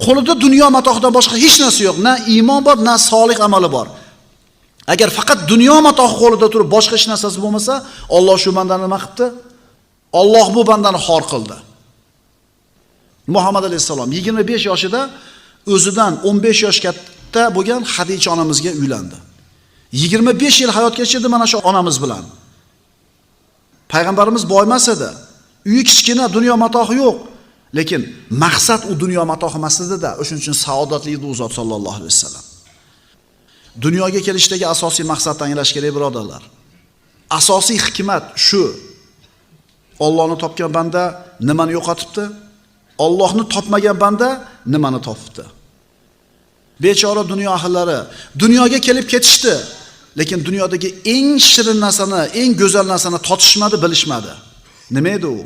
Qo'lida dunyo matohidan boshqa hech narsa yo'q, na iymon bor, na solih amali bor. Agar faqat dunyo matohi qo'lida turib boshqa hech narsasi bo'lmasa, Alloh shu bandani nima qildi? Alloh bu bandani xor qildi. Muhammad alayhisalom 25 yoshida o'zidan 15 yosh katta bo'lgan Xadicha onamizga uylandi. 25 yil hayot kechirdi mana shu onamiz bilan. Payg'ambarimiz boy emas edi. Uyi kichkina, dunyo matohi yo'q. Lekin maqsad u dunyo matohi emas edi-da, o'shuning uchun saodatli edi u zot sallallohu alayhi vasallam. Dunyoga kelishdagi asosiy maqsadni anglash kerak, birodarlar. Asosiy hikmat shu. Allohni topgan banda nimani yo'qotibdi? Allohni topmagan banda nimani topibdi? Bechora dunyo ahllari dunyoga kelib ketishdi, lekin dunyodagi eng shirin narsani, eng go'zal narsani totishmadi, bilishmadi. Nima edi u?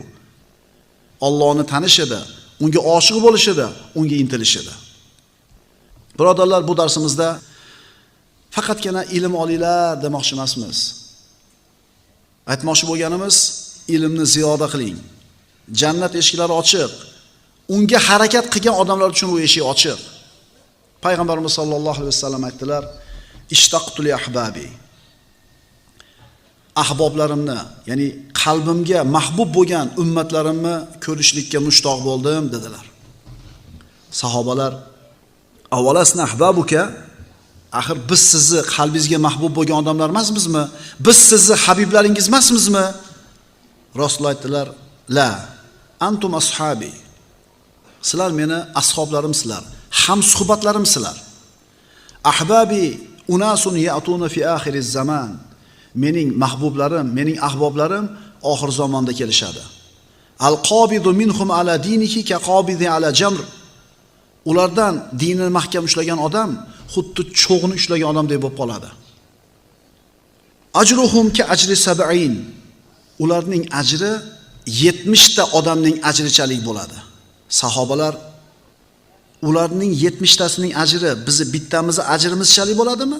Allohni tanish edi, unga oshiq bo'lish edi, unga intilish edi. Birodarlar, bu darsimizda faqatgina ilm olinglar demoqchi emasmiz. Aytmoqchi bo'lganimiz, ilmni ziyoda qiling. Jannat eshiklari ochiq. Unga harakat qilgan odamlar uchun u eshik ochiq. Payg'ambarimiz sollallohu alayhi vasallam aytdilar: "Ishtaqtu li ahbabi." Ahboblarimni, ya'ni qalbimga mahbub bo'lgan ummatlarimni ko'rishlikka mushtoq bo'ldim dedilar. Sahobalar: "Avalasna ahbabuka?" Axir biz sizni qalbingizga mahbub bo'lgan odamlar emasmizmi? Biz sizni habiblaringiz emasmizmi? Rasululloh aytdilar: "La, antum ashabi." Sizlar meni ashoblarimsizlar, ham suhbatlarimsizlar. Ahbabi unasun ya'tuna fi oxiriz zaman. Mening mahbublarim, mening ahboblarim oxir zamonda kelishadi. Al-qobidu minhum ala dinihi ka qobidi ala jamr. Ulardan dinini mahkam ushlagan odam xuddi cho'g'ni ushlagan odamdek bo'lib qoladi. Ajruhum ka ajri sab'in. Ularning ajri 70 ta odamning ajrichalik bo'ladi. Sahobalar ularning 70 tasining ajri bizni bittamiz ajrimizchalik bo'ladimi?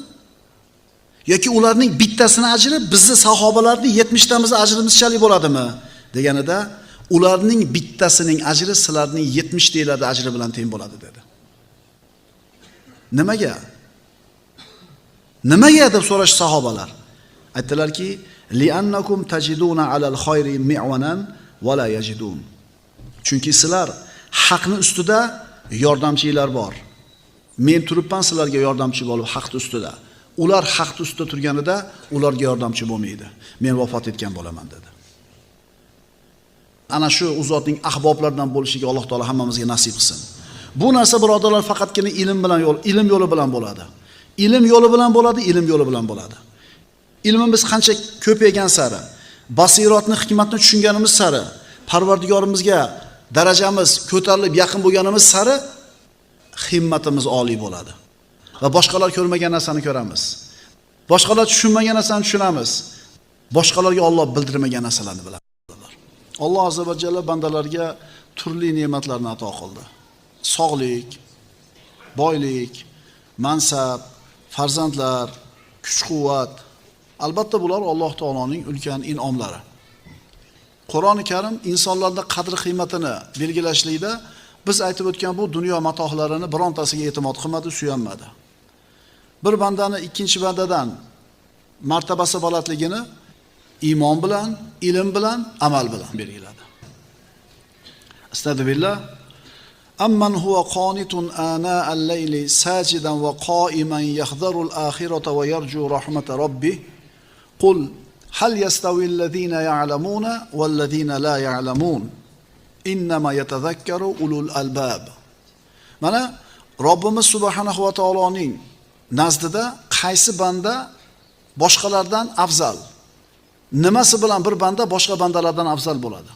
Yoki ularning bittasining ajri bizni sahobalarning 70 tamiz ajrimizchalik bo'ladimi? Deganida ularning bittasining ajri sizlarning 70 talarda ajri bilan teng bo'ladi dedi. Nimaga? Nimaga deb so'rash sahobalar. Aytdilarki, li'annakum tajiduna alal khayri mi'wanan va la yajidun. Chunki sizlar haqni ustida yordamchilar bor. Men turibman sizlarga yordamchi bo'lib haqni ustida. Ular haqni ustida turganida ularga yordamchi bo'lmaydi. Men vafot etgan bo'laman dedi. Ana shu uzotning ahboblaridan bo'lishiga Alloh taolo hammamizga nasib qilsin. Bu narsa birodarlar faqatgina ilm yo'li bilan bo'ladi. Ilm yo'li bilan bo'ladi, ilm yo'li bilan bo'ladi. Ilmimiz qancha ko'paygan sari, basiratni, hikmatni tushunganimiz sari, Parvardigorimizga darajamiz ko'tarilib yaqin bo'lganimiz sari himmatimiz oliy bo'ladi. Va boshqalar ko'rmagan narsani ko'ramiz. Boshqalar tushunmagan narsani tushunamiz. Boshqalarga Alloh bildirmagan narsalarni bilamiz. Alloh azza va jalla bandalarga turli ne'matlarni ato qildi. Sog'lik, boylik, mansab, farzandlar, kuch-quvvat. Albatta bular Alloh taoloning ulkan in'omlari. Qur'oni Karim insonlarda qadr-qiymatini belgilashlikda biz aytib o'tgan bu dunyo matohlarini birontasiga e'timod qilmadi, suyanmadi. Bir bandani ikkinchi bandadan martabasi balandligini iymon bilan, ilm bilan, amal bilan belgiladi. Astagfirullah. Amman huwa qanitun ana al-layli sajidan wa qa'iman yahdharu al-akhirata wa yarju rahmata rabbih. Qul hal yastawi alladhina ya'lamuna wal ladhina la ya'lamun. Innama yatadhakkaru ulul albab. Mana Robbimiz subhanahu va taoloning nazdida qaysi banda boshqalardan afzal? Nimasi bilan bir banda boshqa bandalardan afzal bo'ladi?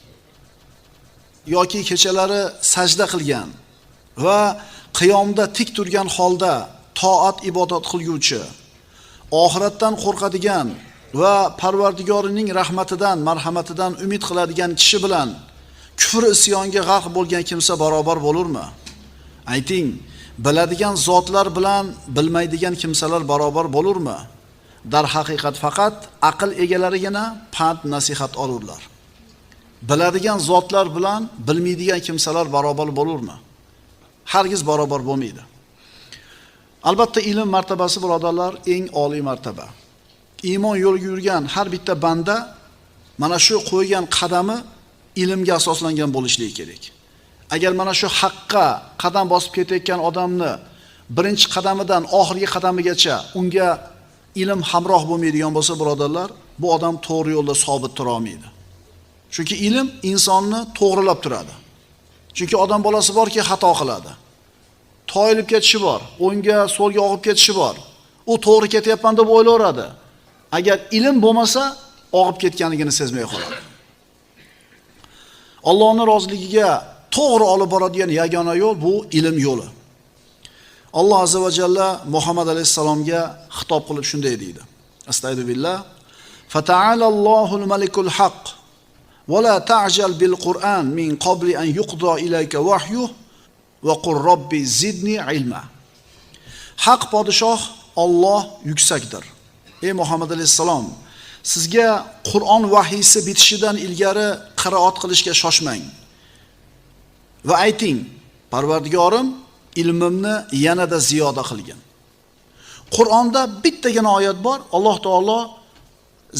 Yoki kechalari sajda qilgan va qiyomda tik turgan holda toat ibodat qilguvchi, oxiratdan qo'rqadigan va Parvardigorining rahmatidan, marhamatidan umid qiladigan kishi bilan kufr isyonga g'arq bo'lgan kimsa barobar bo'lurmi? Ayting, biladigan zotlar bilan bilmaydigan kimsalar barobar bo'lurmi? Dar haqiqat faqat aql egalarigina pand nasihat olurlar. Biladigan zotlar bilan bilmaydigan kimsalar barobar bo'lurmi? Hargiz barobar bo'lmaydi. Albatta ilm martabasi birodarlar eng oliy martaba. Iymon yo'liga yurgan har bitta banda mana shu qo'ygan qadami ilmga asoslangan bo'lishligi kerak. Agar mana shu haqqa qadam bosib ketayotgan odamni birinchi qadamidan oxirgi qadamigacha unga ilm hamroh bo'lmaydigan bo'lsa, birodarlar, bu odam to'g'ri yo'lda sobit tura olmaydi. Chunki ilm insonni to'g'rilab turadi. Chunki odam bolasi borki, xato qiladi. Toyilib ketishi bor, o'ngga, so'lga og'ib ketishi bor. U to'g'ri ketyapman deb o'ylayveradi. Agar ilm bo'lmasa, og'ib ketganligini sezmay qoladi. Allohning roziligiga to'g'ri olib boradigan yagona yo'l bu ilm yo'li. Alloh azza va jalla Muhammad alayhisalomga xitob qilib shunday deydi. Astagfirullah. Fata'ala Allohul malikul haq va la ta'jal bil Qur'an min qabli an yuqda ilayka wahyuh va qur robbi zidni ilma. Haq podshoh Alloh yuksakdir. Ey Muhammad alayhisalom, sizga Qur'on vahiysi bitishidan ilgari qiroat qilishga shoshmang. Va ayting, Parvardigorim ilmimni yanada ziyoda qilgin. Qur'onda bittagina oyat bor, Alloh taolo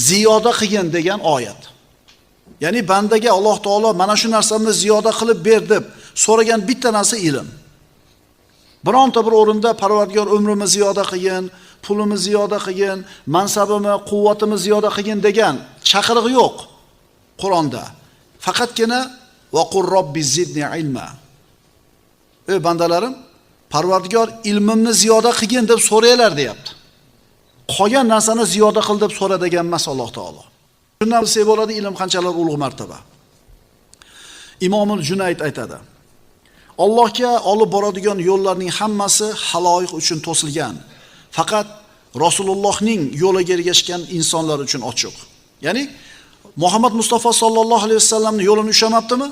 ziyoda qilgin degan oyat. Ya'ni bandaga Alloh taolo mana shu narsamni ziyoda qilib ber deb so'ragan bitta narsa ilm. Bironta bir o'rinda Parvardigor umrimizni ziyoda qilgin, pulimizni ziyoda qilgin, mansabimni, quvvatimni ziyoda qilgin degan chaqiriq yo'q Qur'onda. Faqatgina va qur robbi zidni ilma. Ey bandalarim, Parvardigor ilmimni ziyoda qilgin deb so'raylar deyapti. Qolgan narsani ziyoda qil deb so'radigan emas Alloh taolo. Shundan bilsak bo'ladi ilm qanchalar ulug' martaba. Imomul Junayd aytadi: Allohga olib boradigan yo'llarning hammasi haloyiq uchun to'silgan. Faqat Rasulullohning yo'liga ergashgan insonlar uchun ochiq. Ya'ni Muhammad Mustafa sallallohu alayhi vasallamning yo'lini ushamabdimi?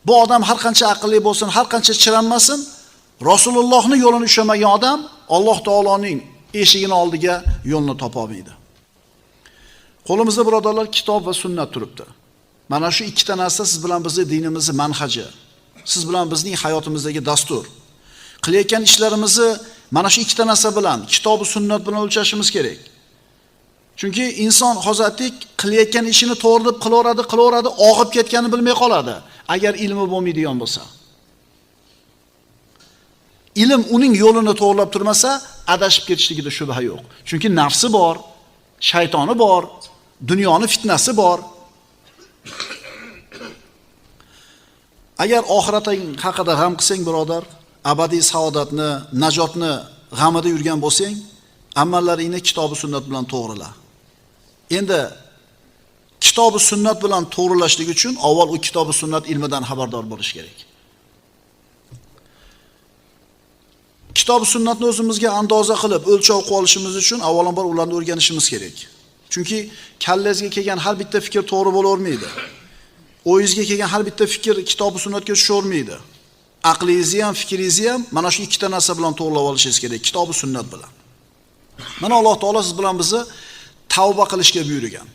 Bu odam har qancha aqlli bo'lsin, har qancha chiranmasin, Rasulullohning yo'lini ushamagan odam Alloh taoloning eshigini oldiga yo'lni topa olmaydi. Qo'limizda birodarlar kitob va sunnat turibdi. Mana shu ikkita narsa siz bilan bizning dinimizning manhaji, siz bilan bizning hayotimizdagi dastur. Qilayotgan ishlarimizni mana shu ikkita narsa bilan, kitob va sunnat bilan o'lchashimiz kerak. Chunki inson hozirlik qilayotgan ishini to'g'ri deb qilaveradi, og'ib ketganini bilmay qoladi, agar ilmi bo'lmaydigan bo'lsa. Ilm uning yo'lini to'g'rilab turmasa, adashib ketishligida shubha yo'q. Chunki nafsi bor, shaytoni bor, dunyoning fitnasi bor. Agar oxirating haqida g'am qilsang, birodar, abadiy saodatni, najotni g'amida yurgan bo'lsang, amallaringni kitob va sunnat bilan to'g'rila. Endi kitob va sunnat bilan to'g'rilashlik uchun avval u kitob va sunnat ilmidan xabardor bo'lish kerak. Kitob va sunnatni o'zimizga andoza qilib, o'lchov qilib olishimiz uchun avvalambor ularni o'rganishimiz kerak. Chunki kallangizga kelgan har bitta fikr to'g'ri bo'lavermaydi. O'yingizga kelgan har bitta fikr kitob va sunnatga tushavermaydi. Aqlingizni ham, fikringizni ham mana shu ikkita narsa bilan to'g'rilab olishingiz kerak, kitob va sunnat bilan. Mana Alloh taolo siz bilan bizni tavba qilishga buyurgan.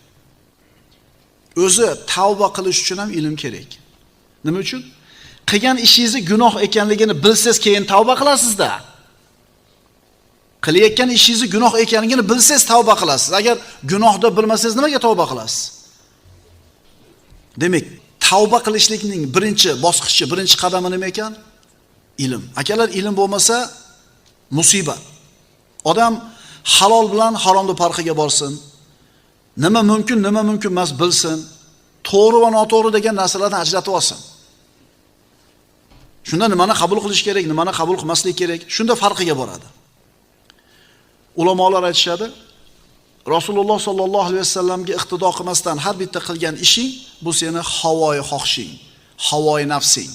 O'zi tavba qilish uchun ham ilm kerak. Nima uchun? Qilgan ishingizni gunoh ekanligini bilsangiz, keyin tavba qilasiz-da. Qilayotgan ishingizni gunoh ekanligini bilsangiz tavba qilasiz. Agar gunohda bilmasangiz nimaga tavba qilasiz? Demak, tavba qilishlikning birinchi bosqichi, birinchi qadami nima ekan? Ilm. Akalar, ilm bo'lmasa musibat. Odam halol bilan haromning farqiga borsin. Nima mumkin, nima mumkin emas bilsin. To'g'ri va noto'g'ri degan narsalarni ajratib olsin. Shunda nimani qabul qilish kerak, nimani qabul qilmaslik kerak, shunda farqiga boradi. Ulamolar aytishadi, Rasululloh sallallohu alayhi vasallamga iqtido qilmasdan har bitta qilgan ishing bu seni havoyi xohishing, havoyi nafsing.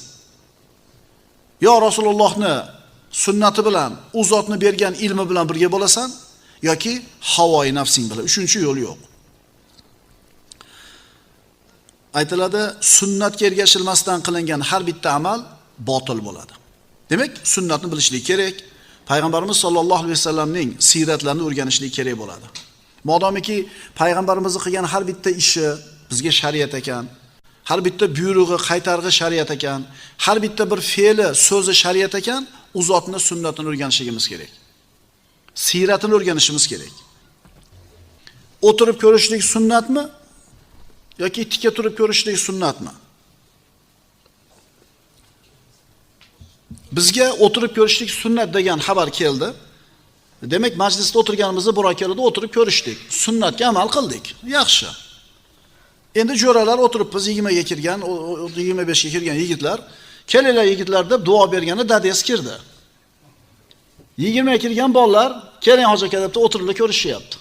Yo Rasulullohni sunnati bilan, u zotni bergan ilmi bilan birga bo'lasan, yoki havoyi nafsing bilan. Uchinchi yo'l yo'q. Aytiladi, sunnatga ergashilmasdan qilingan har bitta amal botil bo'ladi. Demak, sunnatni bilishlik kerak. Payg'ambarimiz sollallohu alayhi vasallamning siyratlarini o'rganishlik kerak bo'ladi. Modomiki payg'ambarimizning qilgan har bitta ishi bizga shariat ekan, har bitta buyrug'i, qaytarg'i shariat ekan, har bitta bir fe'li, so'zi shariat ekan, u zotning sunnatini o'rganishimiz kerak. Siyratini o'rganishimiz kerak. O'tirib ko'rishlik sunnatmi yoki tikka turib ko'rishlik sunnatmi? Bizga o'tirib ko'rishlik sunnat degan xabar keldi. Demak, majlisda o'tirganimizda burakalada o'tirib ko'rishdik. Sunnatga amal qildik. Yaxshi. Endi jo'ralar o'tiribmiz, 20 ga kirgan, 25 ga kirgan yigitlar, kelinglar yigitlar deb duo berganda dadasi kirdi. 20 ga kirgan bolalar, keling hoji aka deb o'tirib ko'rishyapti.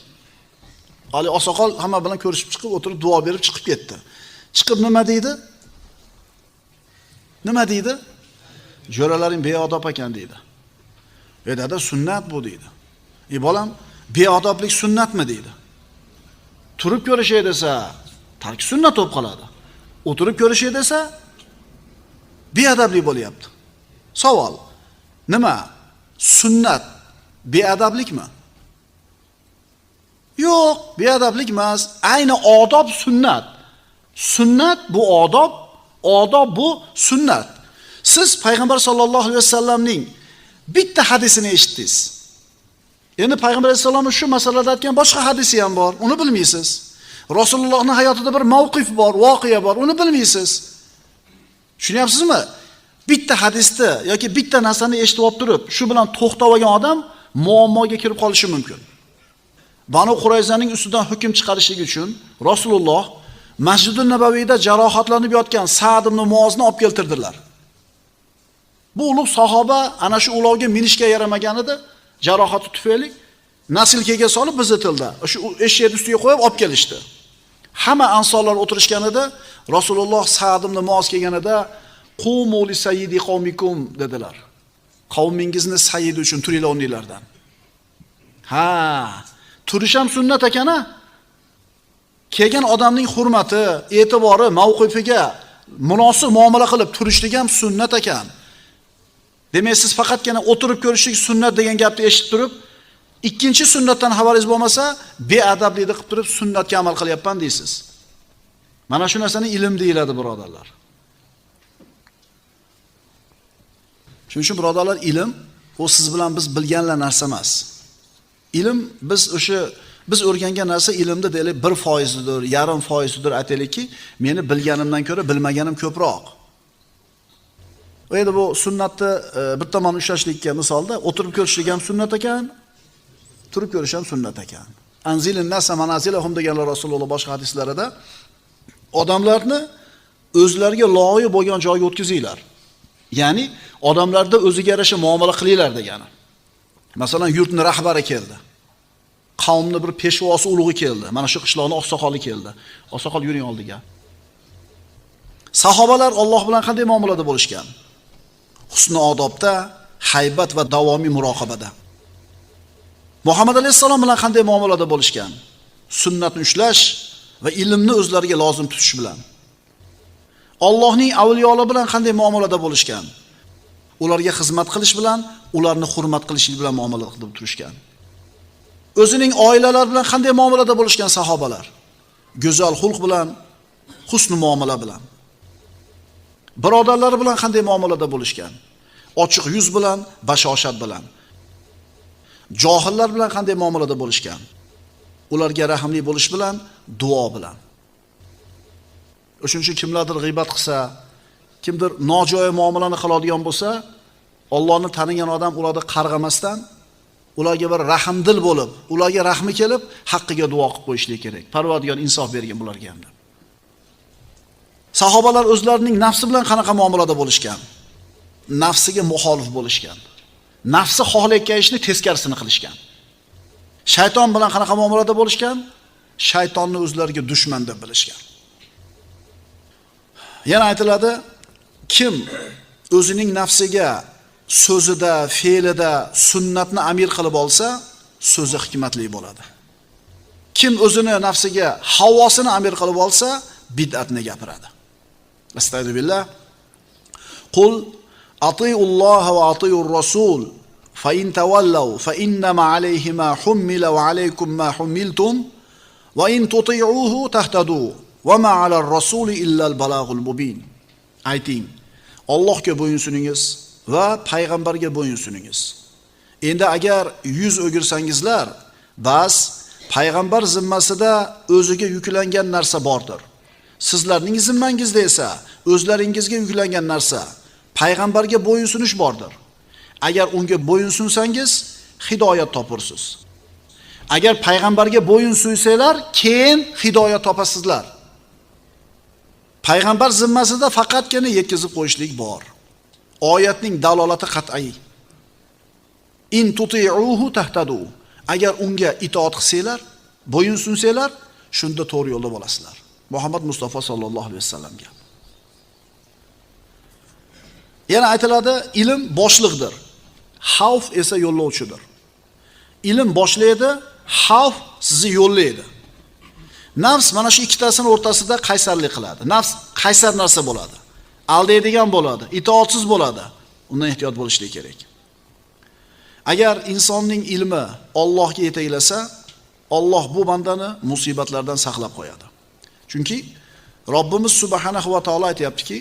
Ali osoqol hamma bilan ko'rishib chiqib, o'tirib duo berib chiqib ketdi. Chiqib nima deydi? Nima deydi? Jo'ralaring beodob ekan deydi. Dada, sunnat bu deydi. Bolam, beodoblik sunnatmi deydi. Turib ko'rishay desa, tark sunnat bo'lib qoladi. O'tirib ko'rishay desa, beadablik bo'lyapti. Savol: nima? Sunnat beadablikmi? Yo'q, beadablik emas. Ayni odob sunnat. Sunnat bu odob, odob bu sunnat. Siz payg'ambar sollallohu alayhi vasallamning bitta hadisini eshitdingiz. Endi payg'ambar alayhisalomning shu masalada aytgan boshqa hadisi ham bor, uni bilmaysiz. Rasulullohning hayotida bir mavqif bor, voqea bor, uni bilmaysiz. Tushunyapsizmi? Bitta hadisni yoki bitta narsani eshitib olib turib, shu bilan to'xtab olgan odam muammoga kirib qolishi mumkin. Banu Qurayzaning ustidan hukm chiqarishlik uchun Rasululloh Masjidun Nabaviyda jarohatlanib yotgan Sa'd ibn Muozni olib keltirdilar. Bu ulug' sahoba ana shu ulovga minishga yaramagan edi, jarohati tufayli nasilkaga solib bizitildi. Shu eshak ustiga qo'yib olib kelishdi. Hamma ansonlar o'tirishgan edi, Rasululloh Sa'd ibn Muoz kelganida qumu li sayyidi qawmikum dedilar. Qavmingizni sayyidi uchun turinglar o'rninglardan. Ha, turish ham sunnat ekan-a? kelgan odamning hurmati, e'tibori, mavqifiga munosib muomala qilib turishlik ham sunnat ekan. Demak, siz faqatgina o'tirib ko'rishlik sunnat degan gapni eshitib turib, ikkinchi sunnatdan xabaringiz bo'lmasa, beadablikni qilib turib sunnatga amal qilyapman deysiz. Mana shu narsani ilm deyiladi, birodarlar. Shuning uchun birodarlar, ilm u siz bilan biz bilganlar narsa emas. Ilm biz o'rgangan narsa ilmda deylik 1%dir, 0.5%dir aytaylikki, meni bilganimdan ko'ra bilmaganim ko'proq. Endi bu sunnatni bir tomon ushlashlikka misolda o'tirib ko'rishlik ham sunnat ekan, turib ko'rish ham sunnat ekan. Anzilin nasa manazilahum deganlar Rasululloh boshqa hadislarida odamlarni o'zlariga loyiq bo'lgan joyga o'tkazinglar. Ya'ni odamlarda o'ziga yarasha muomala qilinglar degani. Masalan, yurtning rahbari keldi. Qavmning bir peshvosi ulug'i keldi. Mana shu qishloqning oqsoqoli keldi. Oqsoqol yuring oldiga. Sahobalar Alloh bilan qanday muomalada bo'lishgan? Husni odobda, haybat va davomiy muroqabada. Muhammad alayhisalom bilan qanday muomalada bo'lishgan? Sunnatni ushlash va ilmni o'zlariga lozim tutish bilan. Allohning avliyolari bilan qanday muomalada bo'lishgan? Ularga xizmat qilish bilan, ularni hurmat qilishlik bilan muomala qilib turishgan. O'zining oilalari bilan qanday muomalada bo'lishgan sahobalar? Go'zal xulq bilan, husn muomala bilan. Birodarlari bilan qanday muomalada bo'lishgan? Ochiq yuz bilan, bashoshat bilan. Johillar bilan qanday muomalada bo'lishgan? Ularga rahmli bo'lish bilan, duo bilan. O'shuning uchun kimlardir g'iybat qilsa, kimdir nojo'ya muomalani qiladigan bo'lsa, Allohni tanigan odam ularni qarg'amasdan, ularga bir rahmdil bo'lib, ularga rahmi kelib, haqqiga duo qilib qo'yishlik kerak. Parvardigor insof bergan bularga ham. Sahobalar o'zlarining nafsi bilan qanaqa muomalada bo'lishgan? Nafsiga muxolif bo'lishgan. Nafsi xohlayotgan ishni teskarisini qilishgan. Shayton bilan qanaqa muomalada bo'lishgan? Shaytonni o'zlariga dushman deb bilishgan. Yana aytiladi, kim o'zining nafsiga so'zida, fe'lida sunnatni amir qilib olsa, so'zi hikmatli bo'ladi. Kim o'zini nafsiga havosini amir qilib olsa, bid'atni gapiradi. Astagfirullah. Qul atiiulloha va atiiur rasul fa in tawallaw fa innama alayhi ma hummila va alaykum ma hummiltum va in tuti'uhu tahtadu va ma alar rasuli illa al-balagul mubin. Ayting, Allohga bo'yinsuningiz va payg'ambarga bo'yinsuningiz. Endi agar yuz o'girsangizlar, bas payg'ambar zimmasida o'ziga yuklangan narsa bordir. Sizlarning zimmangizda esa o'zlaringizga yuklangan narsa, payg'ambarga bo'yinsunish bordir. Agar unga bo'yinsunsangiz, hidoyat topursiz. Agar payg'ambarga bo'yinsuysanglar, keyin hidoyat topasizlar. Payg'ambar zimmasida faqatgina yetkazib qo'yishlik bor. Oyatning dalolati qat'iy. In tuti'uhu tahtadu. Agar unga itoat qilsanglar, bo'yinsunsanglar, shunda to'g'ri yo'lda bo'lasizlar. Muhammad Mustafa sallallohu alayhi vasallamga. Yana aytiladi, ilm boshliqdir. Xavf esa yo'llovchidir. Ilm boshlaydi, xavf sizni yo'llaydi. Nafs mana shu ikkitasining o'rtasida qaysarlik qiladi. Nafs qaysar narsa bo'ladi. Aldaydigan bo'ladi, itoatsiz bo'ladi. Undan ehtiyot bo'lishlik kerak. Agar insonning ilmi Allohga yetaklasa, Alloh bu bandani musibatlardan saqlab qo'yadi. Chunki Robbimiz subhanahu va taolo aytayaptiki,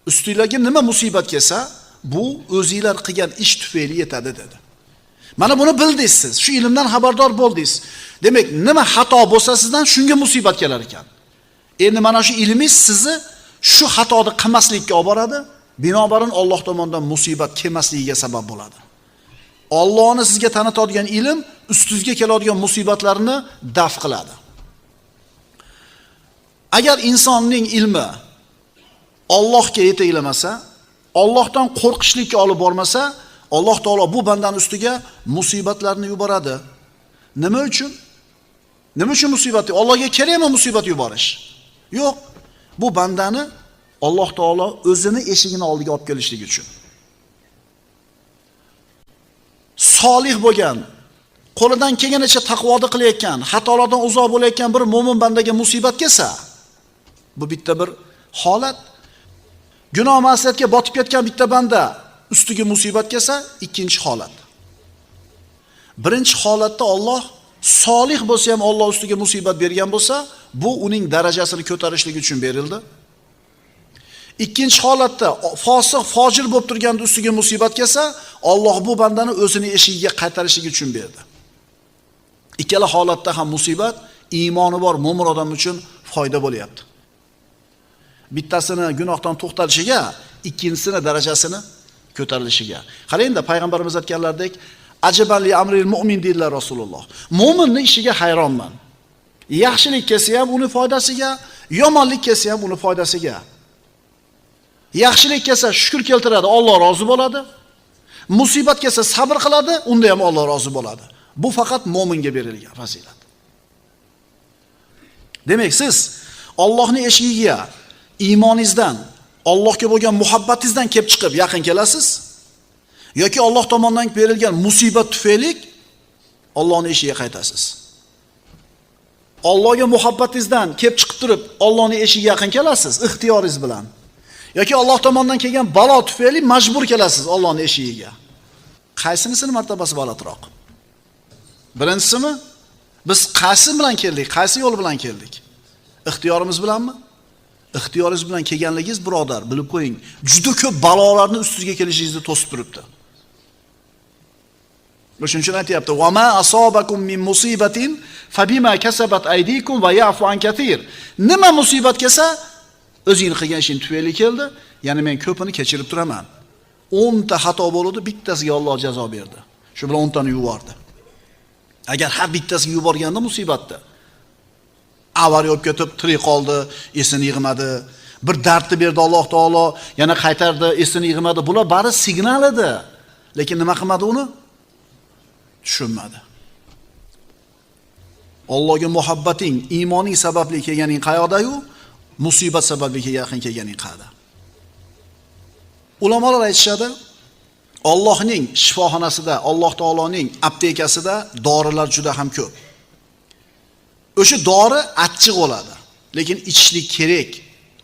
ustingizga nima musibat kelsa, bu o'zingizlar qilgan ish tufayli yetadi dedi. Mana buni bildingiz siz, shu ilmdan xabardor bo'ldingiz. Demak, nima xato bo'lsa sizdan shunga musibat kelar ekan. Endi mana shu ilmingiz sizni shu xatoni qilmaslikka olib boradi, binobarin Alloh tomonidan musibat kelmasligiga sabab bo'ladi. Allohni sizga tanitadigan ilm ustingizga keladigan musibatlarni daf qiladi. Agar insonning ilmi Allohga yetaklamasa, Allohdan qo'rqishlikka olib bormasa, Alloh taolo bu bandani ustiga musibatlarni yuboradi. Nima uchun? Nima uchun musibat? Allohga kerakmi musibat yuborish? Yo'q. Bu bandani Alloh taolo o'zini eshigini oldiga olib kelishlik uchun. Solih bo'lgan qo'lidan kelganicha taqvoda qilayotgan, xatolardan uzoq bo'layotgan bir mo'min bandaga musibat kelsa, bu bitta bir holat. Gunoh ma'siyatga botib ketgan bitta banda ustiga musibat kelsa, ikkinchi holat. Birinchi holatda Alloh solih bo'lsa ham Alloh ustiga musibat bergan bo'lsa, bu uning darajasini ko'tarishlik uchun berildi. Ikkinchi holatda fosiq, fojir bo'lib turganda ustiga musibat kelsa, Alloh bu bandani o'zining eshigiga qaytarishlik uchun berdi. Ikkala holatda ham musibat iymoni bor mo'min odam uchun foyda bo'lyapti. Bittasini gunohdan to'xtalishiga, ikkinchisini darajasini ko'tarilishiga. Qarangda, payg'ambarimiz aytganlaridek, ajabanli amril mu'min deydilar Rasululloh. Mo'minning ishiga hayronman. Yaxshilik kelsa ham uni foydasiga, yomonlik kelsa ham uni foydasiga. Yaxshilik kelsa shukr keltiradi, Alloh rozi bo'ladi. Musibat kelsa sabr qiladi, unda ham Alloh rozi bo'ladi. Bu faqat mo'minga berilgan fazilat. Demak, siz Allohning eshigiga iymoningizdan, Allohga bo'lgan muhabbatingizdan kelib chiqib yaqin kelasiz, yoki Alloh tomonidan berilgan musibat tufayli Allohning eshigiga qaytasiz. Allohga muhabbatingizdan kelib chiqib turib Allohning eshigiga yaqin kelasiz ixtiyoringiz bilan. Yoki Alloh tomonidan kelgan balo tufayli majbur kelasiz Allohning eshigiga. Qaysinisini martabasi balandroq? Birinchisimi? Biz qaysi bilan keldik? Qaysi yo'l bilan keldik? Ixtiyorimiz bilanmi? Ixtiyoringiz bilan kelganligingiz, birodar, bilib qo'ying, juda ko'p balolarni ustingizga kelishingizni to'sib turibdi. Shuning uchun aytayapti: "Va ma asobakum min musibatin fabima kasabat aydikum va ya'fu an katir." Nima musibat kelsa, o'zingni qilgan ishing tufayli keldi, ya'ni men ko'pini kechirib turaman. 10 ta xato bo'ldi, bittasiga Alloh jazo berdi. Shu bilan 10 tani yubordi. Agar har bittasiga yuborganda musibatda avariya olib ketib tirik qoldi, esini yig'madi. Bir dardni berdi Alloh taolo, yana qaytardi, esini yig'madi. Bular bari signal edi. Lekin nima qilmadi uni? Tushunmadi. Allohga muhabbating, iymoning sababli kelganing qayoqda-yu, musibat sababli yaqin kelganing qayerda? Ulamolar aytishadi, Allohning shifoxonasida, Alloh taoloning aptekasida dorilar juda ham ko'p. O'sha dori achchiq bo'ladi, lekin ichishlik kerak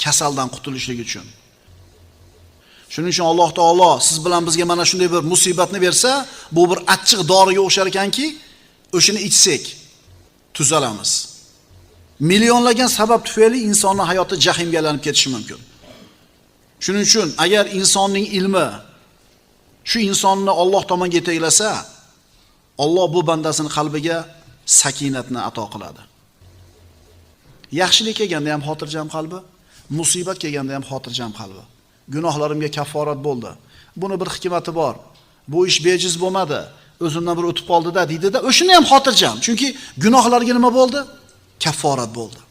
kasaldan qutulishlik uchun. Shuning uchun Alloh taolo siz bilan bizga mana shunday bir musibatni bersa, bu bir achchiq doriga o'xshar ekanki, o'shini ichsak tuzalamiz. Millionlagan sabab tufayli insonning hayoti jahimga aylanib ketishi mumkin. Shuning uchun agar insonning ilmi shu insonni Alloh tomoniga yetaklasa, Alloh bu bandasining qalbiga sakinatni ato qiladi. Yaxshilik kelganda ham xotirjam qalbi, musibat kelganda ham xotirjam qalbi. Gunohlarimga kafforat bo'ldi. Buni bir hikmati bor. Bu ish bejiz bo'lmadi. O'zimdan bir o'tib qoldi-da deydi-da, o'shini ham xotirjam. Chunki gunohlarga nima bo'ldi? Kafforat bo'ldi.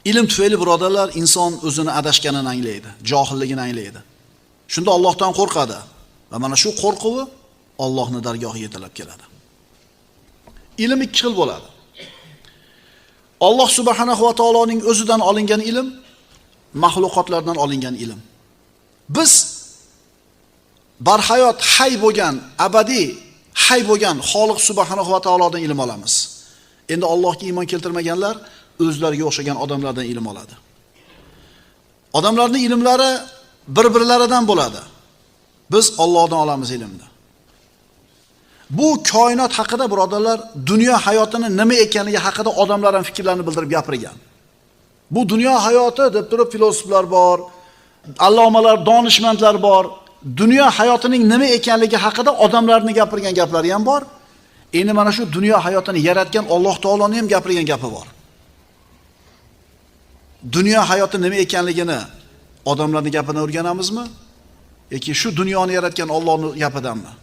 Ilm tufayli birodarlar inson o'zini adashganini anglaydi, johilligini anglaydi. Shunda Allohdan qo'rqadi va mana shu qo'rquvi Allohning dargohiga yetalab keladi. Ilm ikki xil bo'ladi. Alloh subhanahu va taoloning o'zidan olingan ilm, mahluqotlardan olingan ilm. Biz barhayot hay bo'lgan, abadiy hay bo'lgan Xoliq subhanahu va taolodan ilm olamiz. Endi Allohga iymon keltirmaganlar o'zlariga o'xshagan odamlardan ilm oladi. Odamlarning ilmlari bir-birlaridan bo'ladi. Biz Allohdan olamiz ilmni. Bu koinot haqida birodarlar, dunyo hayotini nima ekanligi haqida odamlar ham fikrlarini bildirib gapirgan. Bu dunyo hayoti deb turib filosoflar bor, allomalar, donishmandlar bor. Dunyo hayotining nima ekanligi haqida odamlarning gapirgan gaplari ham bor. Endi mana shu dunyo hayotini yaratgan Alloh taoloning ham gapirgan gapi bor. Dunyo hayoti nima ekanligini odamlarning gapidan o'rganamizmi? Yoki shu dunyoni yaratgan Allohning gapidanmi?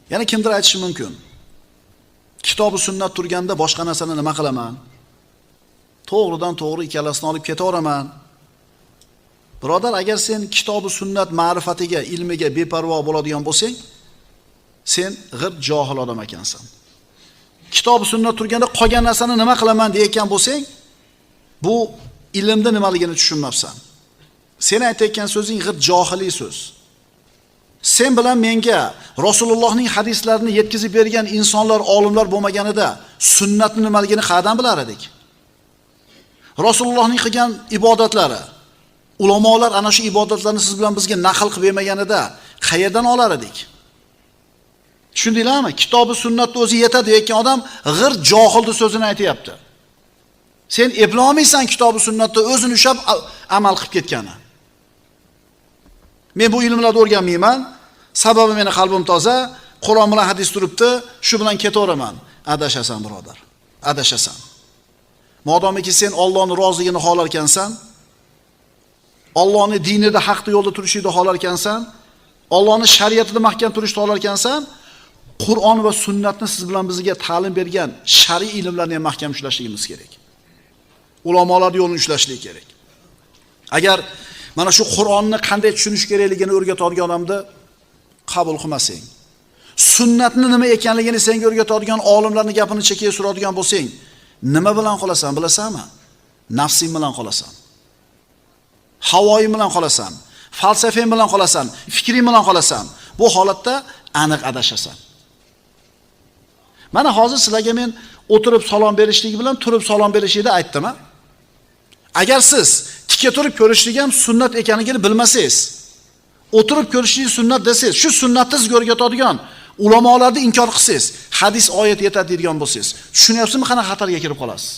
Yana kimdir aytishi mumkin. Kitobi sunnat turganda boshqa narsani nima qilaman? To'g'ridan to'g'ri ikkalasini olib ketaveraman. Birodar, agar sen kitobi sunnat ma'rifatiga, ilmiga beparvo bo'ladigan bo'lsang, sen g'ir johil odam ekansan. Kitobi sunnat turganda qolgan narsani nima qilaman deyotgan bo'lsang, bu ilmda nimaligini tushunmabsan. Sen aytayotgan so'zing g'ir johiliy so'z. Sen bilan menga Rasulullohning hadislarini yetkazib bergan insonlar, olimlar bo'lmaganida sunnatni nimaligini qayerdan bilar edik? Rasulullohning qilgan ibodatlari, ulamolar ana shu ibodatlarni siz bilan bizga naql qilib bermaganida qayerdan olar edik? Tushundinglarmi? Kitobi sunnatni o'zi yetadi degan odam g'ir johilni so'zini aytayapti. Sen eplolmaysan kitobi sunnatda o'zini ushlab amal qilib ketgani. Men bu ilmlarni o'rganmayman. Sababi meni qalbim toza, Qur'on bilan hadis turibdi, shu bilan ketaveraman. Adashasan birodar. Adashasan. Modomiki sen Allohning roziligini xohlar ekansan, Allohning dinida haqli yo'lda turishingni xohlar ekansan, Allohning shariatida mahkam turishni xohlar ekansan, Qur'on va sunnatni siz bilan bizga ta'lim bergan shar'iy ilmlarni ham mahkam ushlashligimiz kerak. Ulamolar yo'lini ushlashlik kerak. Agar mana shu Qur'onni qanday tushunish kerakligini o'rgatadigan odamni qabul qilmasang, sunnatni nima ekanligini senga o'rgatadigan olimlarning gapini chekka suradigan bo'lsang, nima bilan qolasan bilasanmi? Nafsing bilan qolasan. Havoying bilan qolasan. Falsafang bilan qolasan. Fikring bilan qolasan. Bu holatda aniq adashasan. Mana hozir sizlarga men o'tirib salom berishlik bilan turib salom berishingni aytdim. Agar siz tikka turib ko'rishlik ham sunnat ekanligini bilmasangiz, o'tirib ko'rishlik sunnat desangiz, shu sunnatni sizga o'rgatadigan ulamolarni inkor qilsangiz, hadis oyat yetadi deydigan bo'lsangiz, tushunyapsizmi qanaqa xatarga kirib qolasiz?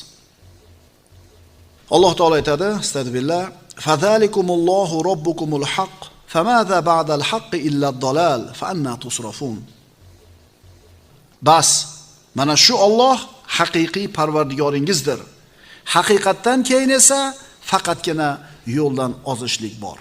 Alloh taolo aytadi, astagfirullah, "Fazalikumullohu robbukumul haq, famaza ba'dal haqqi illa ad-dalal, fa anna tusrafun." Bas, mana shu Alloh haqiqiy parvardigoringizdir. Haqiqatdan keyin esa faqatgina yo'ldan ozishlik bor.